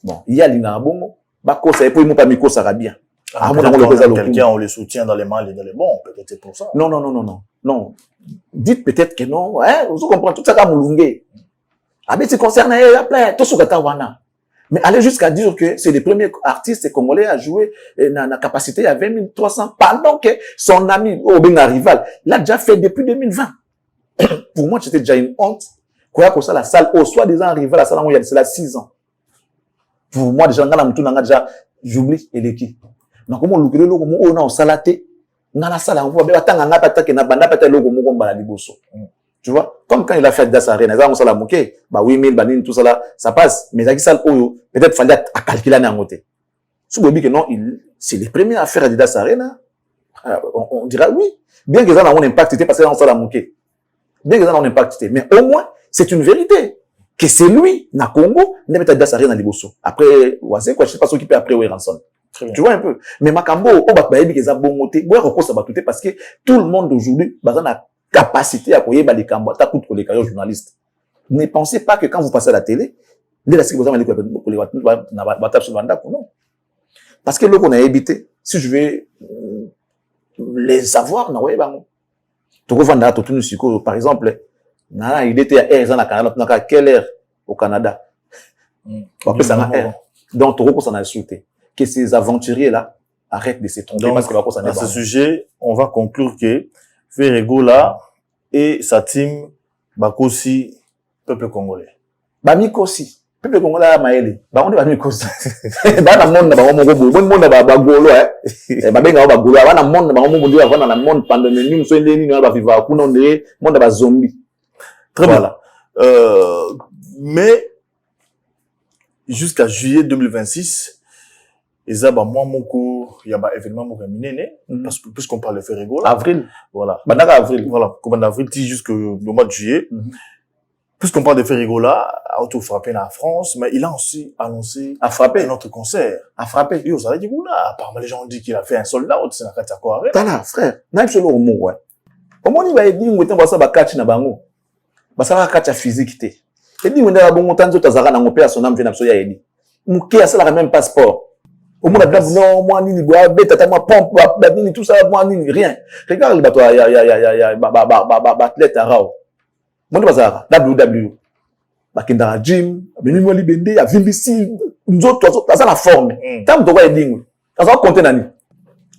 [SPEAKER 1] Bon, il y a l'inabongo. Bako, ça peut pas miko ça bien.
[SPEAKER 2] Quelqu'un, on le soutient dans les mal et dans les bons, peut-être c'est pour ça.
[SPEAKER 1] Non. Dites peut-être que non, hein, vous comprenez tout ça comme Mulungue. Ah, mais c'est concerné, il y a plein, tout ce que t'as wana. Mais aller jusqu'à dire que c'est les premiers artistes congolais à jouer dans la capacité à 20 300 pendant que son ami, un rival, l'a déjà fait depuis 2020. Pour moi, c'était déjà une honte. Quoi que ça, la salle, au soi-disant rival, la salle, il y a cela 6 ans. Pour moi, déjà, j'oublie, et l'équipe. Donc, comment le logo, on a au salaté, dans la salle, on voit, tu vois, comme quand il a fait Das Arena, ça, on s'en l'a moqué, bah, 8000, banine, tout ça là, ça passe. Mais avec ça, peut-être fallait à calculer en côté. Si vous dites que non, c'est les premiers à faire à Das Arena, on dira oui. Bien que ça n'a pas impact, parce que on s'en l'a moqué. Bien que ça n'a pas impact, mais au moins, c'est une vérité. Que c'est lui, na Congo, n'est pas Das Arena Liboso. Après, je sais pas s'occuper après Ranson. Tu vois un peu. Mais Makambo, on va pas dire que ça bon moté, parce que tout le monde aujourd'hui, bah, a capacité à couiller les cambos, t'as coûte les carrières journalistes. Ne pensez pas que quand vous passez à la télé, les vous avez non. Parce que là qu'on a évité, si je vais les savoir, non, ouais, bah, par exemple, il était à Air, à quelle heure au Canada? Donc, Toro, ça a insulté. Que ces aventuriers-là arrêtent de se tromper.
[SPEAKER 2] Donc,
[SPEAKER 1] parce que
[SPEAKER 2] à ce sujet, on va conclure que Ferregola et sa team, Bakosi, peuple congolais.
[SPEAKER 1] Bamikosi. Peuple congolais, Maëli. On est Bamikosi. Monde, Bagolo, monde, pendant monde, zombie.
[SPEAKER 2] Très bien. Mais, jusqu'à juillet 2026, il y a un événement parce que puisqu'on parle de Ferregola.
[SPEAKER 1] Avril.
[SPEAKER 2] Voilà.
[SPEAKER 1] Avril.
[SPEAKER 2] Voilà. Comme en avril, jusqu'au mois de juillet. Puisqu'on parle de Ferregola, auto frappé en France, mais il a aussi annoncé un autre concert.
[SPEAKER 1] À frapper.
[SPEAKER 2] Et ça dit apparemment les gens disent qu'il a fait un soldat, c'est la carte à quoi arrêter.
[SPEAKER 1] T'as là, frère. N'a pas au mot, ouais. Au moins, il va dire, on va ça, catch na bango. Ça va catch à physique, té. Et dit, on a bon temps de tazara na ngopé à son âme, vient absolument y aller. Mouké a ça la même passeport. Au moins, non, moi, ni bois, bête, moi, pompe, ni tout ça, moi, ni rien. Regarde le bateau, athlète à Rao. Moi, bazar, WW. Bakenda gym, beni moi libende, ya vimbisi, nous autres, ça la forme. Tant de quoi est dingue. Ça va compter nani.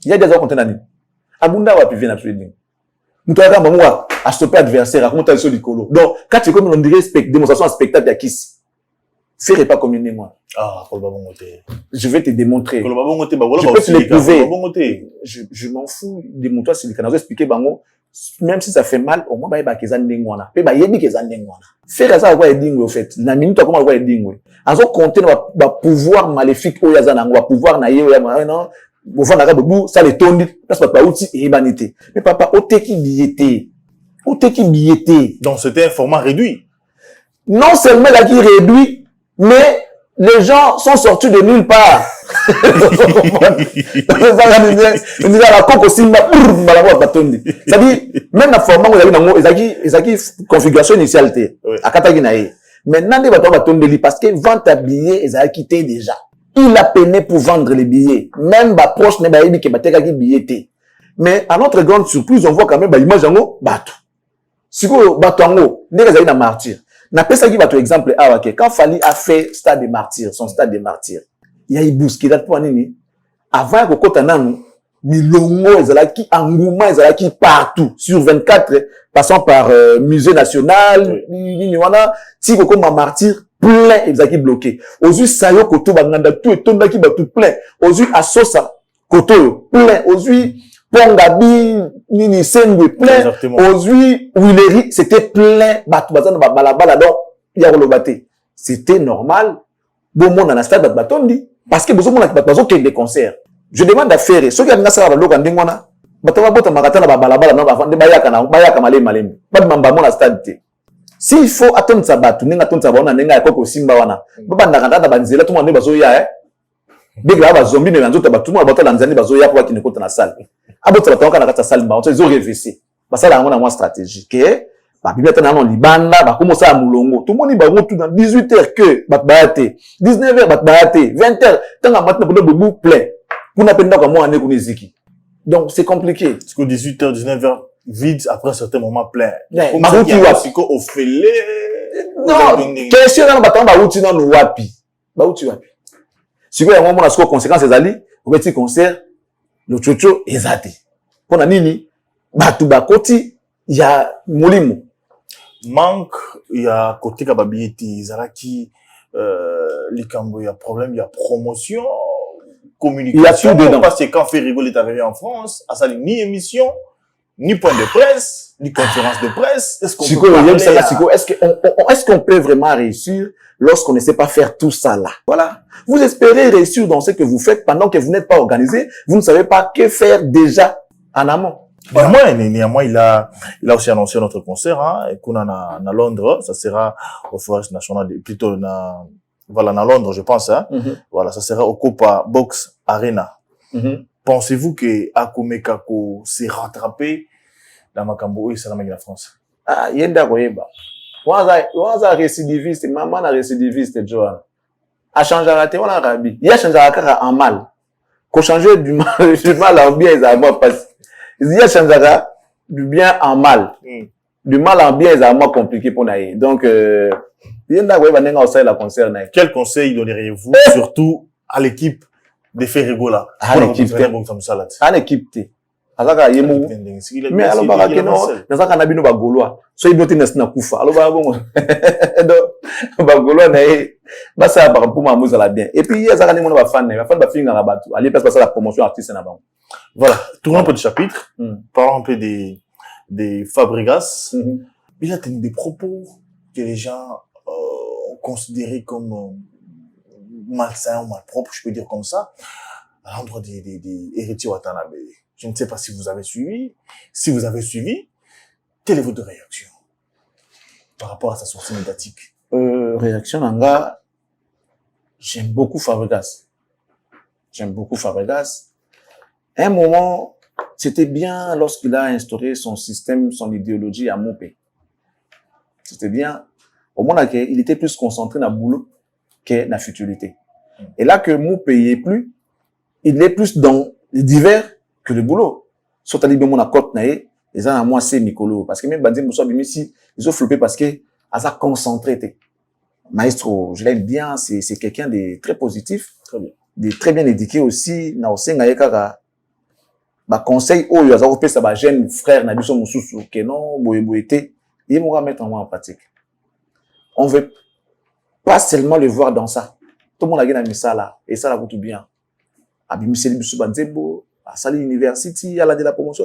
[SPEAKER 1] Il y a des gens compter nani. Abunda va puis venir absolument. Nous t'avons un moment à stopper adversaire, à commenter sur l'icolo. Donc, quand tu es comme on dirait démonstration à spectacle, à qui ferait pas comme une moi.
[SPEAKER 2] Ah,
[SPEAKER 1] je vais te démontrer.
[SPEAKER 2] Je
[SPEAKER 1] peux te le prouver. Je m'en fous de mon toi, c'est le canal. Expliquer bango. Même si ça fait mal, au moins, bah, qu'ils en n'engouana. Bah, yebi qu'ils en n'engouana. Faire ça, quoi, dingue, au fait. La minute, comment, quoi, dingue. En ce compte, va pouvoir maléfique, ou yazan, va pouvoir naïe, non. Vous voyez, ça les tondi, parce que pas outil et humanité. Mais papa, au qui billetté.
[SPEAKER 2] Donc, c'était un format réduit.
[SPEAKER 1] Non seulement là qui réduit, mais les gens sont sortis de nulle part. C'est-à-dire, même la format, ils ont configuration initiale. Maintenant, ils vont parce que vente à billets, ils ont quitté déjà. Il a peiné pour vendre les billets. Même proche n'est pas ébi qui battait qui billetté. Mais à notre grande surprise, on voit quand même l'image en haut, bateau. Si vous bateau en haut, n'est pas un martyr. n'a pas ça qui va te exemple quand Fally a fait Stade des Martyrs, son Stade des Martyrs, il y a eu bousculade pour nini avant que kota nanu milongo ezalaki engouement ezalaki partout sur 24 passant par musée national nini wana ti ko comme martyr plein ezalaki bloqué ozu sayo koto banganda tout etondaki ba tout plein ozu asosa koto plein ozu Pongabi, Nini Sengwe, plein, Ozui, Willery, c'était plein, Batouazan, Balabala, donc, Yarolobate. C'était normal. Bon, mon a stade Batondi. Parce que besoin de bateau qui des concerts. Je demande à faire, ceux qui ont ça, le Gandingwana, Batawa Bota Maratana, Balabala, non, avant de Bayaka Malem Malem. Pas de Mambamon à stade. S'il faut attendre sa batte, n'enga attendre sa bonne, n'enga Koko Simbawana. Baba Nakanda, Banzela, tout le monde est bazoya, dès que là, zombie, mais tout le monde est Lanzani, bazoya, pour qu'il ne compte dans la salle. Abota batanga na kata salle ba ils ont révisé basala ngona mwa stratégie que ba bibliothèque na non libanda ba komo sa mulongo tout monde ba tout dans 18h que ba baate 19h ba baate 20h tanga matna pour bobu plein kuna penda kwa mwa ane kuniziki donc c'est compliqué
[SPEAKER 2] parce que 18h 19h vide après un certain moment plein
[SPEAKER 1] maruti wapi
[SPEAKER 2] ko ofele
[SPEAKER 1] non question na batanga ba uti na no wapi ba uti wapi siko ya mwa na siko conséquences ezali au petit concert le chocho ezate pona nini batu bakoti ya molimo
[SPEAKER 2] manque ya kotika babieti zalaki likambo ya problème ya promotion communication parce que quand fait rigoler est arrivé en France à ça ni émission ni point de presse ni conférence de presse
[SPEAKER 1] est-ce qu'on peut vraiment réussir lorsqu'on ne sait pas faire tout ça là voilà vous espérez réussir dans ce que vous faites pendant que vous n'êtes pas organisé, vous ne savez pas que faire déjà en amont.
[SPEAKER 2] Néanmoins, il a aussi annoncé notre concert, hein, et qu'on a à Londres, ça sera au Forest National, plutôt à Londres, je pense, hein. Voilà, ça sera au Copa Box Arena. Pensez-vous que Akome Kako s'est rattrapé dans Makambo et Salamé la France?
[SPEAKER 1] Ah, yenda koyeba. Waza récidiviste, maman na récidiviste, Johan. A changer à te, on a rabi. Il a changé à cara en mal. Qu'on changer du mal en bien, ça va passer. Il a changé du bien en mal. Du mal en bien, ça va compliqué pour naïe. Donc, il y a un concert.
[SPEAKER 2] Quel conseil donneriez-vous, surtout à l'équipe de Ferrigola?
[SPEAKER 1] À l'équipe, à l'équipe, azaka yemu mais alors ba keno nazaka na bino ba gaulois so iboti na kufa alors ba bongo ba gaulois na ba ça par pour mamuza la bien et puis azaka ni mona ba fan ba finga na batu aller place passer la promotion artiste na bango
[SPEAKER 2] voilà tournons un peu de chapitre parlons un peu des Fabregas il a tenu des propos que les gens ont considéré comme malsains ou malpropres je peux dire comme ça à l'endroit des héritiers Watanabe. Je ne sais pas si vous avez suivi. Si vous avez suivi, quelle est votre réaction par rapport à sa sortie médiatique?
[SPEAKER 1] Réaction, Nanga, j'aime beaucoup Fabregas. J'aime beaucoup Fabregas. À un moment, c'était bien lorsqu'il a instauré son système, son idéologie à Mopé. C'était bien. Au moment où il était plus concentré dans le boulot que dans la futurité. Et là que Mopé y est plus, il est plus dans les divers que le boulot. Soit à mon accord naé, les gens à moi c'est Mikolo parce que même Bandim Moussa Bimisi, ils ont floppé parce que à ça concentré. Maestro, je l'aime bien, c'est quelqu'un de très positif, de très bien éduqué aussi. Na osenga yekaka ba conseil o yo azako pesa ba jeune frère na biso mususu que non boyeboyete, il m'aura mettre en pratique. On veut pas seulement le voir dans ça. Tout le monde a gagné ça là et ça la tout bien. Abimisi biso banzebo à Sali University, à la de la promotion,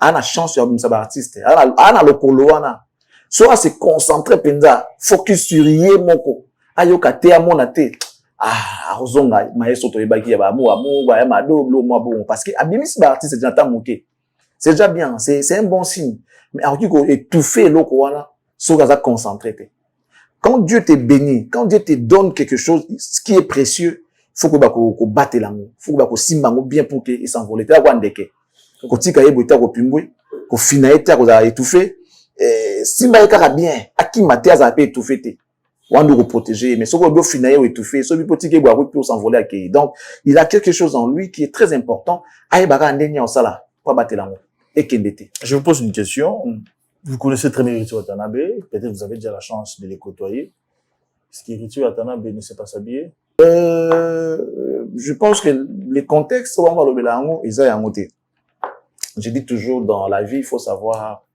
[SPEAKER 1] à la chance sur un artiste, à la locoloana. Soit se concentrer, penza, focus sur yé moko. Ayoka te à mon até. Ah, ozonga, maestro to ebaki ya ba mo amour, ba ma double mo bon. Parce que abimis ba artiste, c'est déjà moqué. C'est déjà bien, c'est un bon signe. Mais alors qu'il faut étouffer l'okoana, soit à concentrer. Quand Dieu te bénit, quand Dieu te donne quelque chose, ce qui est précieux, faut que ko batte lango faut que ko simba ngo bien pour que s'envoler ta kwa ndeke ko tika yebo ta ko pimbwe ko fina eta ko za étouffer simba eka bien akima te za pe étouffer te wandu ko protéger mais soko do fina yebo étouffer so bi potike bo ko pour s'envoler akei donc il a quelque chose en lui qui est très important aye baka ndenya osala kwa batte lango ekendete.
[SPEAKER 2] Je vous pose une question Vous connaissez très bien Ritu Watanabe. Peut-être vous avez déjà la chance de les côtoyer. Est-ce que Ritu Watanabe ne sait pas s'habiller?
[SPEAKER 1] Je pense que les contextes, on va le mélanger, ils ont monté. Je dis toujours, dans la vie, il faut savoir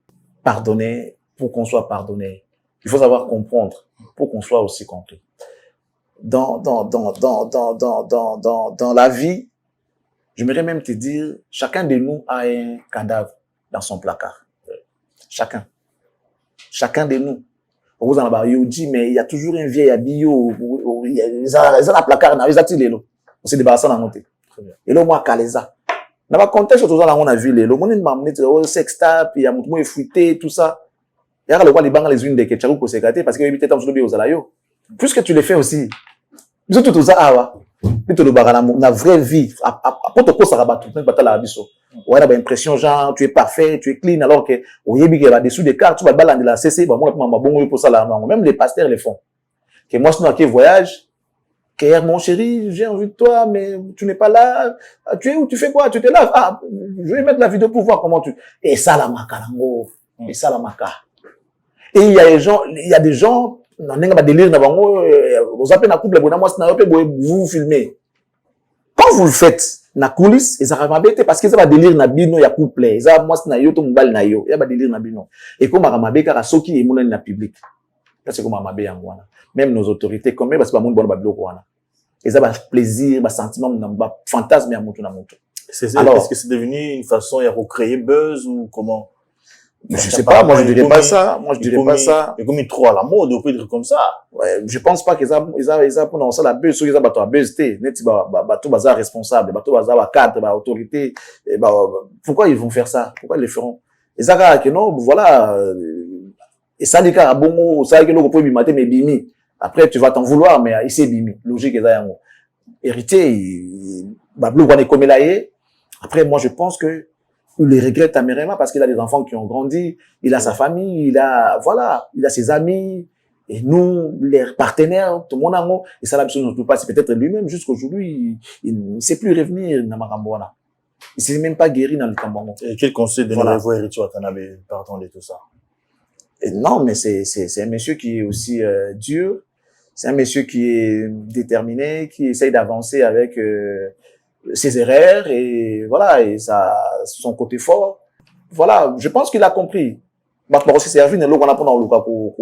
[SPEAKER 1] pardonner pour qu'on soit pardonné. Il faut savoir comprendre pour qu'on soit aussi compris. Dans la vie, j'aimerais même te dire, chacun de nous a un cadavre dans son placard. Chacun. Chacun de nous. Vous en avez dit, mais il y a toujours un vieil habillé, ils ont la placard, ils ont tiré l'eau. On s'est débarrassé dans la montée. Et là, moi, Kaleza. Dans le contexte, tout ça, là, on a vu les lots. On m'a amené au sextap, il y a mon fouetté, tout ça. Il y a le roi, les bancs, les unes des ketchup, qu'on s'est gâté, parce qu'il y a peut-être un peu aux alayo. Puisque tu le fais aussi. Ils ont tout ça, ah, ouais. Tu le barres la vraie vie. Après, tu ça rabat tout, pas la biso. Ouais, on a l'impression, genre, tu es parfait, tu es clean, alors que, au yébi, il y a dessous des cartes, tu vas balancer la CC, bah, moi, bon, pour ça, là, même les pasteurs les font. Que moi, sinon, qui voyage, que mon chéri, j'ai envie de toi, mais tu n'es pas là. Tu es où? Tu fais quoi? Tu te laves? Ah, je vais mettre la vidéo pour voir comment tu, et ça, la maca, et ça, la maca. Et il y a des gens, non, n'est pas délire, vous appelez la couple, vous filmez. Quand vous le faites, na coulisses, ils ont parce qu'ils ont délire na bino, il y a couple, ils ont moi, na yo, to mbal na yo, il y a délire na bino. Et comme Ramabé, car à ceux qui est mon na public. C'est comme Ramabé en Ghana. Même nos autorités, comme même, parce que pas mon bon bablo Ghana. Ils ont plaisir, sentiment, fantasme, à moto na moto.
[SPEAKER 2] Est-ce que c'est devenu une façon de recréer buzz ou comment?
[SPEAKER 1] Je sais pas, moi je dirais pas ça. Moi je dirais pas ça.
[SPEAKER 2] Mais comme ils trop à la mode, on peut dire comme ça.
[SPEAKER 1] Ouais, je pense pas qu'ils ont pour ça la buzz, ceux qui ont bateau à buzz té, net bateau bazar responsable, bateau bazar cadre, autorité, pourquoi ils vont faire ça? Pourquoi ils le feront? Et ça que non, voilà, et ça dit qu'à bon, ça que l'on peut bimater mais bimi. Après tu vas t'en vouloir mais ici bimi. Logique et ça hérité, bablo on est comme là. Après moi je pense que il les regrette amèrement parce qu'il a des enfants qui ont grandi, il a sa famille, il a ses amis, et nous, les partenaires, tout le monde amour, et ça, l'absolu ne peut pas, c'est peut-être lui-même, jusqu'aujourd'hui, il ne sait plus revenir dans Maramboana. Il ne s'est même pas guéri dans le Cambongo.
[SPEAKER 2] Et quel conseil donneriez-vous à Ritu Watanabe, partant de tout ça?
[SPEAKER 1] Et non, mais c'est un monsieur qui est aussi, dur, c'est un monsieur qui est déterminé, qui essaye d'avancer avec, ses erreurs et voilà, et son côté fort. Voilà, je pense qu'il a compris. Maintenant aussi servi ne l'on a pas dans le cas pour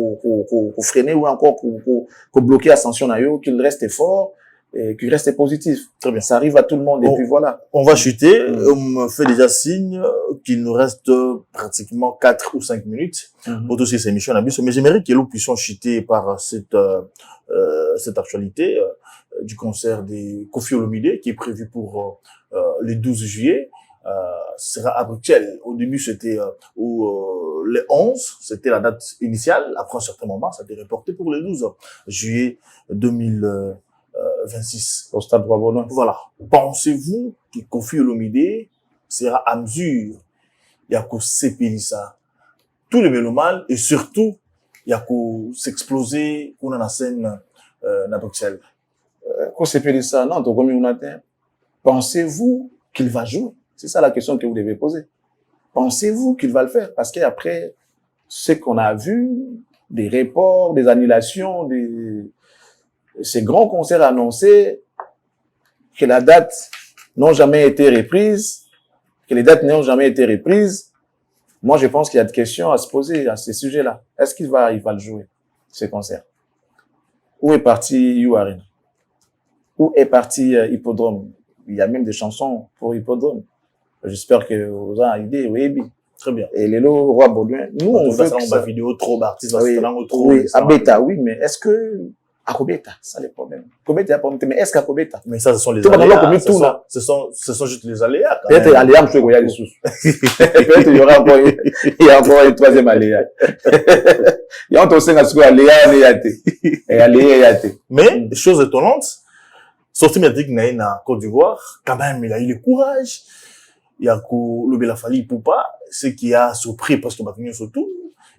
[SPEAKER 1] freiner ou encore pour bloquer l'ascension na yo, qu'il reste fort et qu'il reste positif.
[SPEAKER 2] Très bien.
[SPEAKER 1] Ça arrive à tout le monde et puis voilà.
[SPEAKER 2] On va chuter, on me fait déjà signe qu'il nous reste pratiquement 4 ou 5 minutes pour toutes ces émissions d'abus, mais j'aimerais que nous puissions chuter par cette actualité du concert des Koffi Olomide qui est prévu pour le 12 juillet. Ce sera à Bruxelles. Au début, c'était le 11, c'était la date initiale. Après un certain moment, ça a été reporté pour le 12 juillet 2026.
[SPEAKER 1] Au stade Roi-Baudouin.
[SPEAKER 2] Voilà. Pensez-vous que Koffi Olomide sera à mesure, il y a qu'au s'épiler ça, tous les mélomanes, et surtout, il y a qu'au s'exploser, qu'on a la scène, à Bruxelles.
[SPEAKER 1] Qu'on s'épiler ça, non, donc comme on atteint. Pensez-vous qu'il va jouer? C'est ça la question que vous devez poser. Pensez-vous qu'il va le faire? Parce qu'après, ce qu'on a vu, des reports, des annulations, ces grands concerts annoncés, que la date n'ont jamais été reprise, que les dates n'ont jamais été reprises, moi je pense qu'il y a des questions à se poser à ces sujets-là. Est-ce qu'il va le jouer, ce concert? Où est parti You Arena? Où est parti Hippodrome? Il y a même des chansons pour Hippodrome. J'espère que vous avez une idée, oui.
[SPEAKER 2] Très bien.
[SPEAKER 1] Et les lots Roi Baudouin, nous, on veut que ça...
[SPEAKER 2] vidéo trop d'artistes,
[SPEAKER 1] trop. Oui, à Beta, oui, mais est-ce que, à Kobeta, ça les problèmes. Kobeta, il y a pas mais est-ce qu'à Kobeta?
[SPEAKER 2] Mais ça, ce sont les aléas. Ce sont juste les aléas.
[SPEAKER 1] Peut-être aléas, je sais qu'il y a des sous. Peut-être il y aura encore une troisième aléa. Il y a encore un aléa, et aléa,
[SPEAKER 2] mais, chose étonnante, sorti médiatique na Côte d'Ivoire, quand même, il a eu le courage. Il y a le Belafali Poupa, ce qui a surpris parce que Bakignon surtout,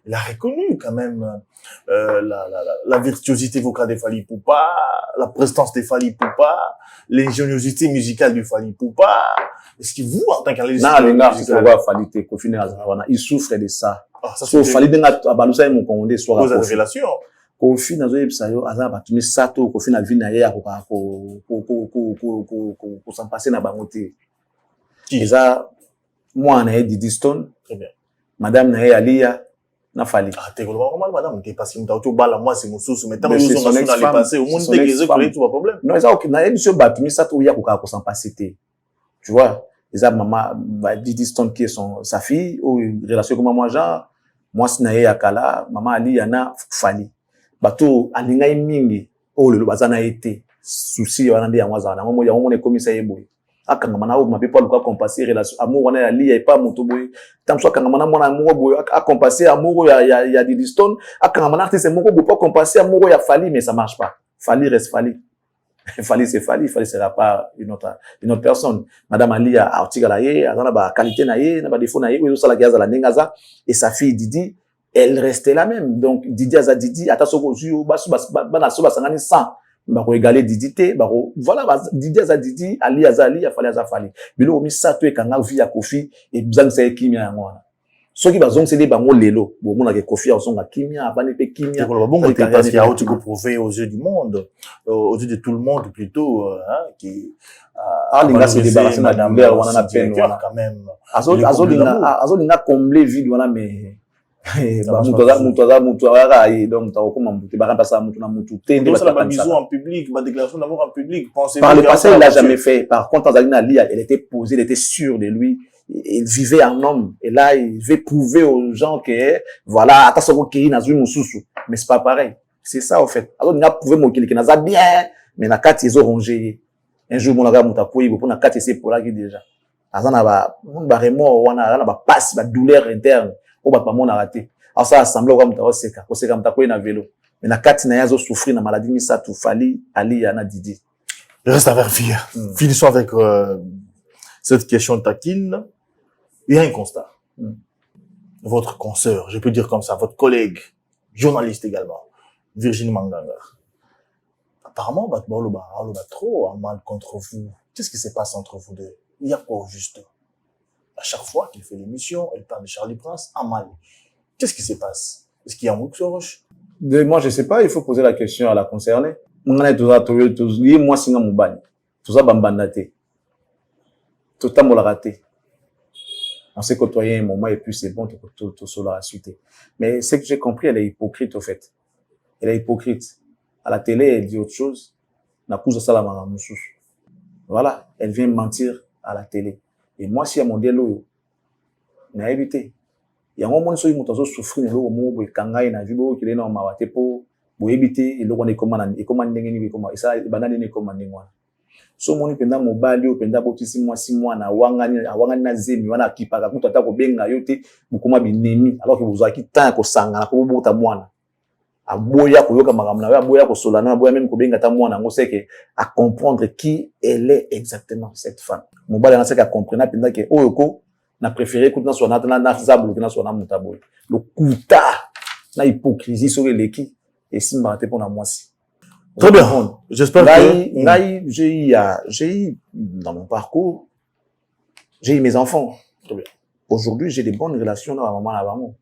[SPEAKER 2] il a reconnu quand même la virtuosité vocale de Fally Poupa, la prestance de Fally Poupa, l'ingéniosité musicale de Fally Poupa. Est-ce que vous, en tant qu'analyste,
[SPEAKER 1] il souffre de ça.
[SPEAKER 2] Ah, ça
[SPEAKER 1] So
[SPEAKER 2] c'est
[SPEAKER 1] fallait denga abalusa mon commandé soit
[SPEAKER 2] vos révélations.
[SPEAKER 1] Kofi na zo yebisa yo aza batu misato Kofi na vie na ye akoka ko s'en passer na bango te.
[SPEAKER 2] Qui?
[SPEAKER 1] Eza moi na ye Didi Stone,
[SPEAKER 2] Très bien.
[SPEAKER 1] madame na ye Alia na Fali.
[SPEAKER 2] Ah, t'es normal, madame, t'es passé, t'as bala, moi, c'est mon sous, mais tant que
[SPEAKER 1] Mais c'est
[SPEAKER 2] nous
[SPEAKER 1] son
[SPEAKER 2] sommes
[SPEAKER 1] ex-femme.
[SPEAKER 2] allés passer, au monde,
[SPEAKER 1] C'est son
[SPEAKER 2] t'es que
[SPEAKER 1] ex-femme.
[SPEAKER 2] les tout pas problème.
[SPEAKER 1] Non, eza ok na ye biso batu misato ya koka ko s'en passer te. Tu vois, eza maman Didi Stone qui est sa fille ou une relation comme moi genre moi na ye akala maman Ali yana Fali. Bato alingai mingi o le bazana été souci wana ndi ya mwaza na ngomo ya ngomo ne komisa yeboy akanga mana o mabe pa luka compasser relation amour wana ya li ya pas moto boy tam so akanga mana mona amour boy a compasser amour ya Didi Stone akanga mana artiste moko boy pas compasser amour ya Fali mais ça marche pas. Fali reste Fali. Fali sera pas une autre personne. Madame Ali a article la ye azana ba qualité na ye na ba défaut na ye o so la gaza la nengaza et sa fille Didi elle restait la même. Donc, Didi Aza Didi, attention, bana so basangani 100. Bako égaler Didi te, bako, voilà, Didi Aza Didi, Ali Aza Ali, Afali Aza Fali. Bilo, omi sa to e kanga via Kofi, et bizang sa e kimia ya mwana. So ki bazong se de bango lelo, bo mona ke Kofi a osonga kimia, abane pe kimia.
[SPEAKER 2] Bon, parce qu'il y a autre que prouver aux yeux du monde, aux yeux de tout le monde plutôt, hein, qui,
[SPEAKER 1] linga se débarrasser na douleur, wana na peine, wana.
[SPEAKER 2] Quand même.
[SPEAKER 1] Azo linga combler vide, wana, mais, mutu ara et donc ta okoma mutu ba remplacer mutu na mutu te
[SPEAKER 2] donc ça la bisou en public ma déclaration d'amour en public pensez
[SPEAKER 1] par le passé il l'a jamais fait par contre Azalina Ali elle était posée elle était sûre de lui il vivait en homme et là il veut prouver aux gens que voilà attention que na zui mususu mais c'est pas pareil c'est ça en fait alors il a prouvé mon qu'il na za bien mais na kati ils ont rongé un jour mon aga muta koyi pour na kati c'est pour là qui déjà azana ba remords wana na ba passe ba douleur interne o ba mona raté alors ça assemblée comme ta oseka mta ko na vélo mais na kati na yazo souffrir na maladie misa tout Fali Ali yana Didi
[SPEAKER 2] reste à vérifier. Finissons avec cette question taquine. Il y a un constat. Votre consoeur, je peux dire comme ça, votre collègue journaliste également, Virginie Manganga, apparemment Batboloba trop a mal contre vous. Qu'est-ce qui se passe entre vous deux? Il y a quoi au juste? À chaque fois qu'il fait l'émission, elle parle de Charlie Prince, a mal. Qu'est-ce qui se passe? Est-ce qu'il y a un Mouksoroche?
[SPEAKER 1] Moi, je sais pas, il faut poser la question à la concernée. Moi, singa mubani. Tout ça, bambandate. Tout ça, mola raté. On s'est côtoyé un moment et puis c'est bon, tout cela a suité. Mais ce que j'ai compris, elle est hypocrite, au fait. Elle est hypocrite. À la télé, elle dit autre chose. Voilà. Elle vient mentir à la télé. Et moi, si à mon dialogue, n'a évité. Il y a un moment où on souffrir de l'eau, où il kangai na vibo, qu'il est non mawate po, pour éviter, et l'eau on est commandé, et comment n'engue comment, et ça, et banane n'est commandé moi. So moni penda mobali, penda botisi moi 6 mois na wangani na zemi, wana kipaka kuta ta ko benga yote, bukoma binemi, alors que vous avez tant ko sanga na ko bota mwana. Aboya ko yoka makamna, aboya ko solana, aboya même ko benga ta mwana, ngo sait que à comprendre qui elle est exactement cette femme. Mobali na sait qu'à comprendre penda que oyoko na préféré kuti na so na zabulu na so na mutaboy le kuta na hypocrisie sur l'équipe et simba te pour na mwasi.
[SPEAKER 2] Très bien. J'espère que
[SPEAKER 1] j'ai eu dans mon parcours j'ai eu mes enfants.
[SPEAKER 2] Très bien.
[SPEAKER 1] Aujourd'hui, j'ai des bonnes relations na maman na bango.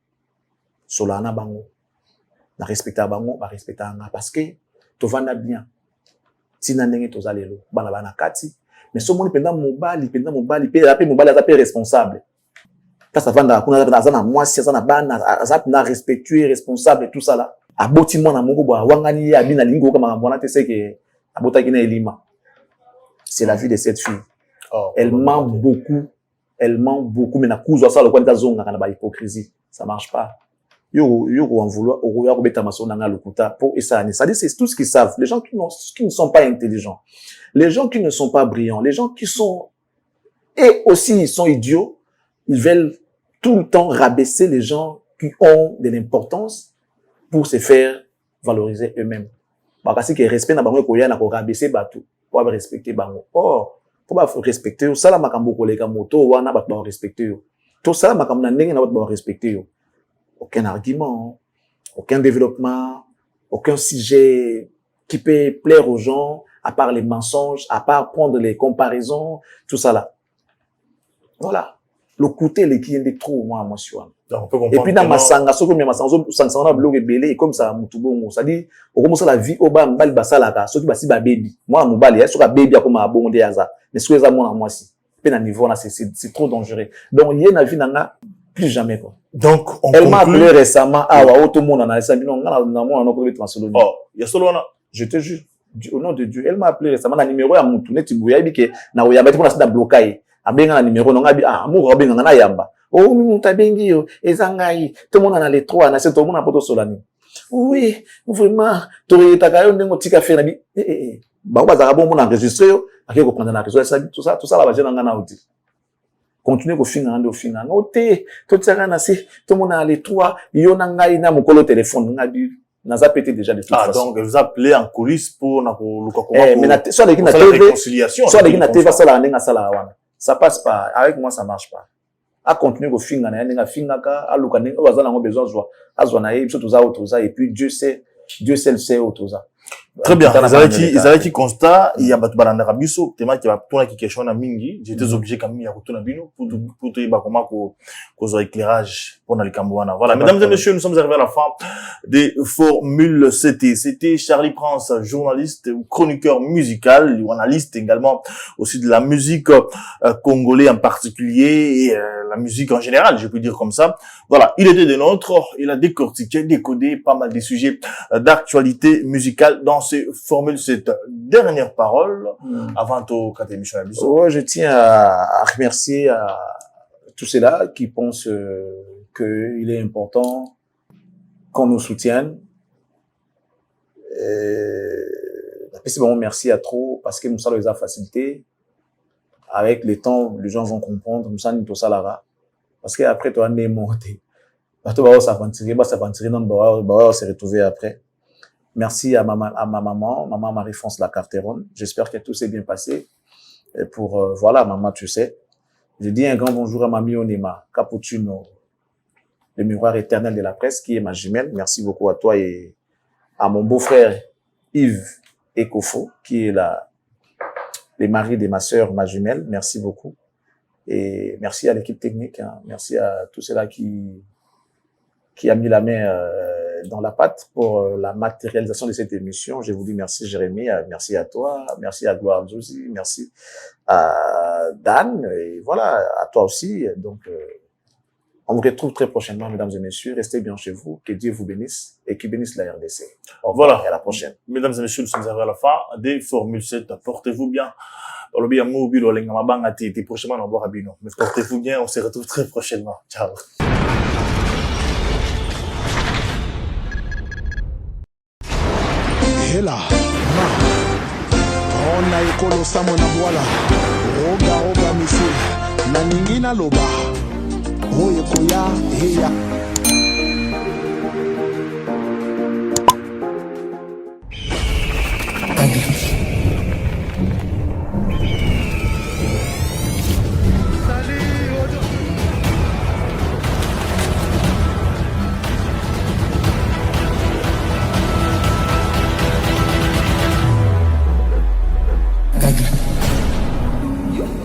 [SPEAKER 1] Solana bango. Na respecter bango, ba respecter nga parce que to vanda bien. Tina ndenge to zalelo bana bana kati. Mais ce monde pendant mobali pe mobali aza pe responsable. Ça vanda kuna azana mwasi azana bana azana respectueux responsable tout ça là. Aboti mwana moko bo wangani ya bina lingo kama mbona te c'est que abota kina elima. C'est la vie de cette fille.
[SPEAKER 2] Oh,
[SPEAKER 1] elle ment beaucoup mais na kuzo ça le kwanta zonga kana ba hypocrisie. Ça marche pas. Yo en vouloir au beta maso na lokuta pour et ça c'est tout ce qu'ils savent. Les gens qui ne sont pas intelligents. Les gens qui ne sont pas brillants, les gens qui sont et aussi ils sont idiots, ils veulent tout le temps rabaisser les gens qui ont de l'importance pour se faire valoriser eux-mêmes. Parce que respect na bango ko ya na ko rabaisser batu, pour respecter bango. Or, pour ba respecter ça la makambo koleka moto wana ba respecter yo. Tout ça la makambo na ndenge na ba respecter yo. Aucun argument, aucun développement, aucun sujet qui peut plaire aux gens, à part les mensonges, à part prendre les comparaisons, tout ça là. Voilà. le côté les qui est trop moi sur
[SPEAKER 2] Donc, on peut comprendre.
[SPEAKER 1] et puis dans masanga soko mi masanga sanga na bloc ebele et comme ça mutubongo ça dit au commence la vie au bas mbali basalaka soki basi ba baby moi mobali ya soka baby akoma bongo de yaza mais soki za mona moi si pe na niveau là c'est trop dangereux donc il y a na vie nanga plus jamais quoi.
[SPEAKER 2] Donc on
[SPEAKER 1] elle m'a appelé récemment wa auto mona na ça bino ngana na mona no ko transolo.
[SPEAKER 2] Oh, il y a solo na
[SPEAKER 1] je te jure au nom de Dieu elle m'a appelé récemment na numéro ya mutu neti buya bike na oyamba ti pona sida bloquer abenga na numéro no ngabi amour abenga na yamba oh muta bengi yo ezangai tout le monde na les trois na c'est tout le monde na poto solani oui vraiment tori takayo ndengo tika faire na bi ba bazaka bon mon enregistrer yo akiko prendre na réseau ça tout ça la bajena ngana outi continuer ko finga ndo finga ngote to tsaka na si tout le monde na les trois yo na ngai na mokolo téléphone ngabi naza pété déjà de toute façon.
[SPEAKER 2] Donc vous appelez en coulisses pour na ko luka ko
[SPEAKER 1] mais soit les qui na TV soit les qui na TV ça la ndenga sala wana ça passe pas avec moi ça marche pas à continuer ko finga na ndenga finga ka aluka ndenga bazana ngo besoin zwa azwa na ye biso toza et puis Dieu sait le sait autoza.
[SPEAKER 2] Très bien. Ils qui constat il y a batu balanda biso tema qui va tona qui question na mingi j'étais obligé quand même ya kutuna bino pour te ba comment ko zo éclairage pour na likambo wana. Voilà, mesdames et messieurs, nous sommes arrivés à la fin des formules CT. C'était Charlie Prince, journaliste, chroniqueur musical, analyste également aussi de la musique congolais en particulier et la musique en général, je peux dire comme ça. Voilà, il était des nôtres, il a décortiqué, décodé pas mal des sujets d'actualité musicale dans ces formules. Cette dernière parole avant au 4e émission.
[SPEAKER 1] Ouais, je tiens à remercier à tous ceux-là qui pensent qu'il est important qu'on nous soutienne. C'est bon, merci à trop parce que nous ça les a facilité. Avec le temps, les gens vont comprendre. Nous ça nous tout ça là. Parce que après toi, on est monté. Tu vas s'aventurer, on se retrouver après. Merci à ma maman, maman Marie-France Lacarteron. J'espère que tout s'est bien passé. Et pour, voilà, maman, tu sais. Je dis un grand bonjour à Mamie Onema, Capuchino, le miroir éternel de la presse, qui est ma jumelle. Merci beaucoup à toi et à mon beau-frère Yves Ekofo, qui est le mari de ma sœur, ma jumelle. Merci beaucoup. Et merci à l'équipe technique. Hein. Merci à tous ceux-là qui a mis la main dans la pâte pour la matérialisation de cette émission. Je vous dis merci Jérémy, merci à toi, merci à Gloire Josie, merci à Dan, et voilà, à toi aussi. Donc, on vous retrouve très prochainement, mesdames et messieurs. Restez bien chez vous, que Dieu vous bénisse et qu'il bénisse la RDC. Au revoir, voilà. Et à la prochaine.
[SPEAKER 2] Mesdames et messieurs, nous sommes arrivés à la fin des Formules 7. Portez-vous bien. Prochainement, on va mais portez-vous bien, on se retrouve très prochainement. Ciao.
[SPEAKER 3] Hela ona ekolo samo na bwala roga mise na ningi na loba oyo koya heya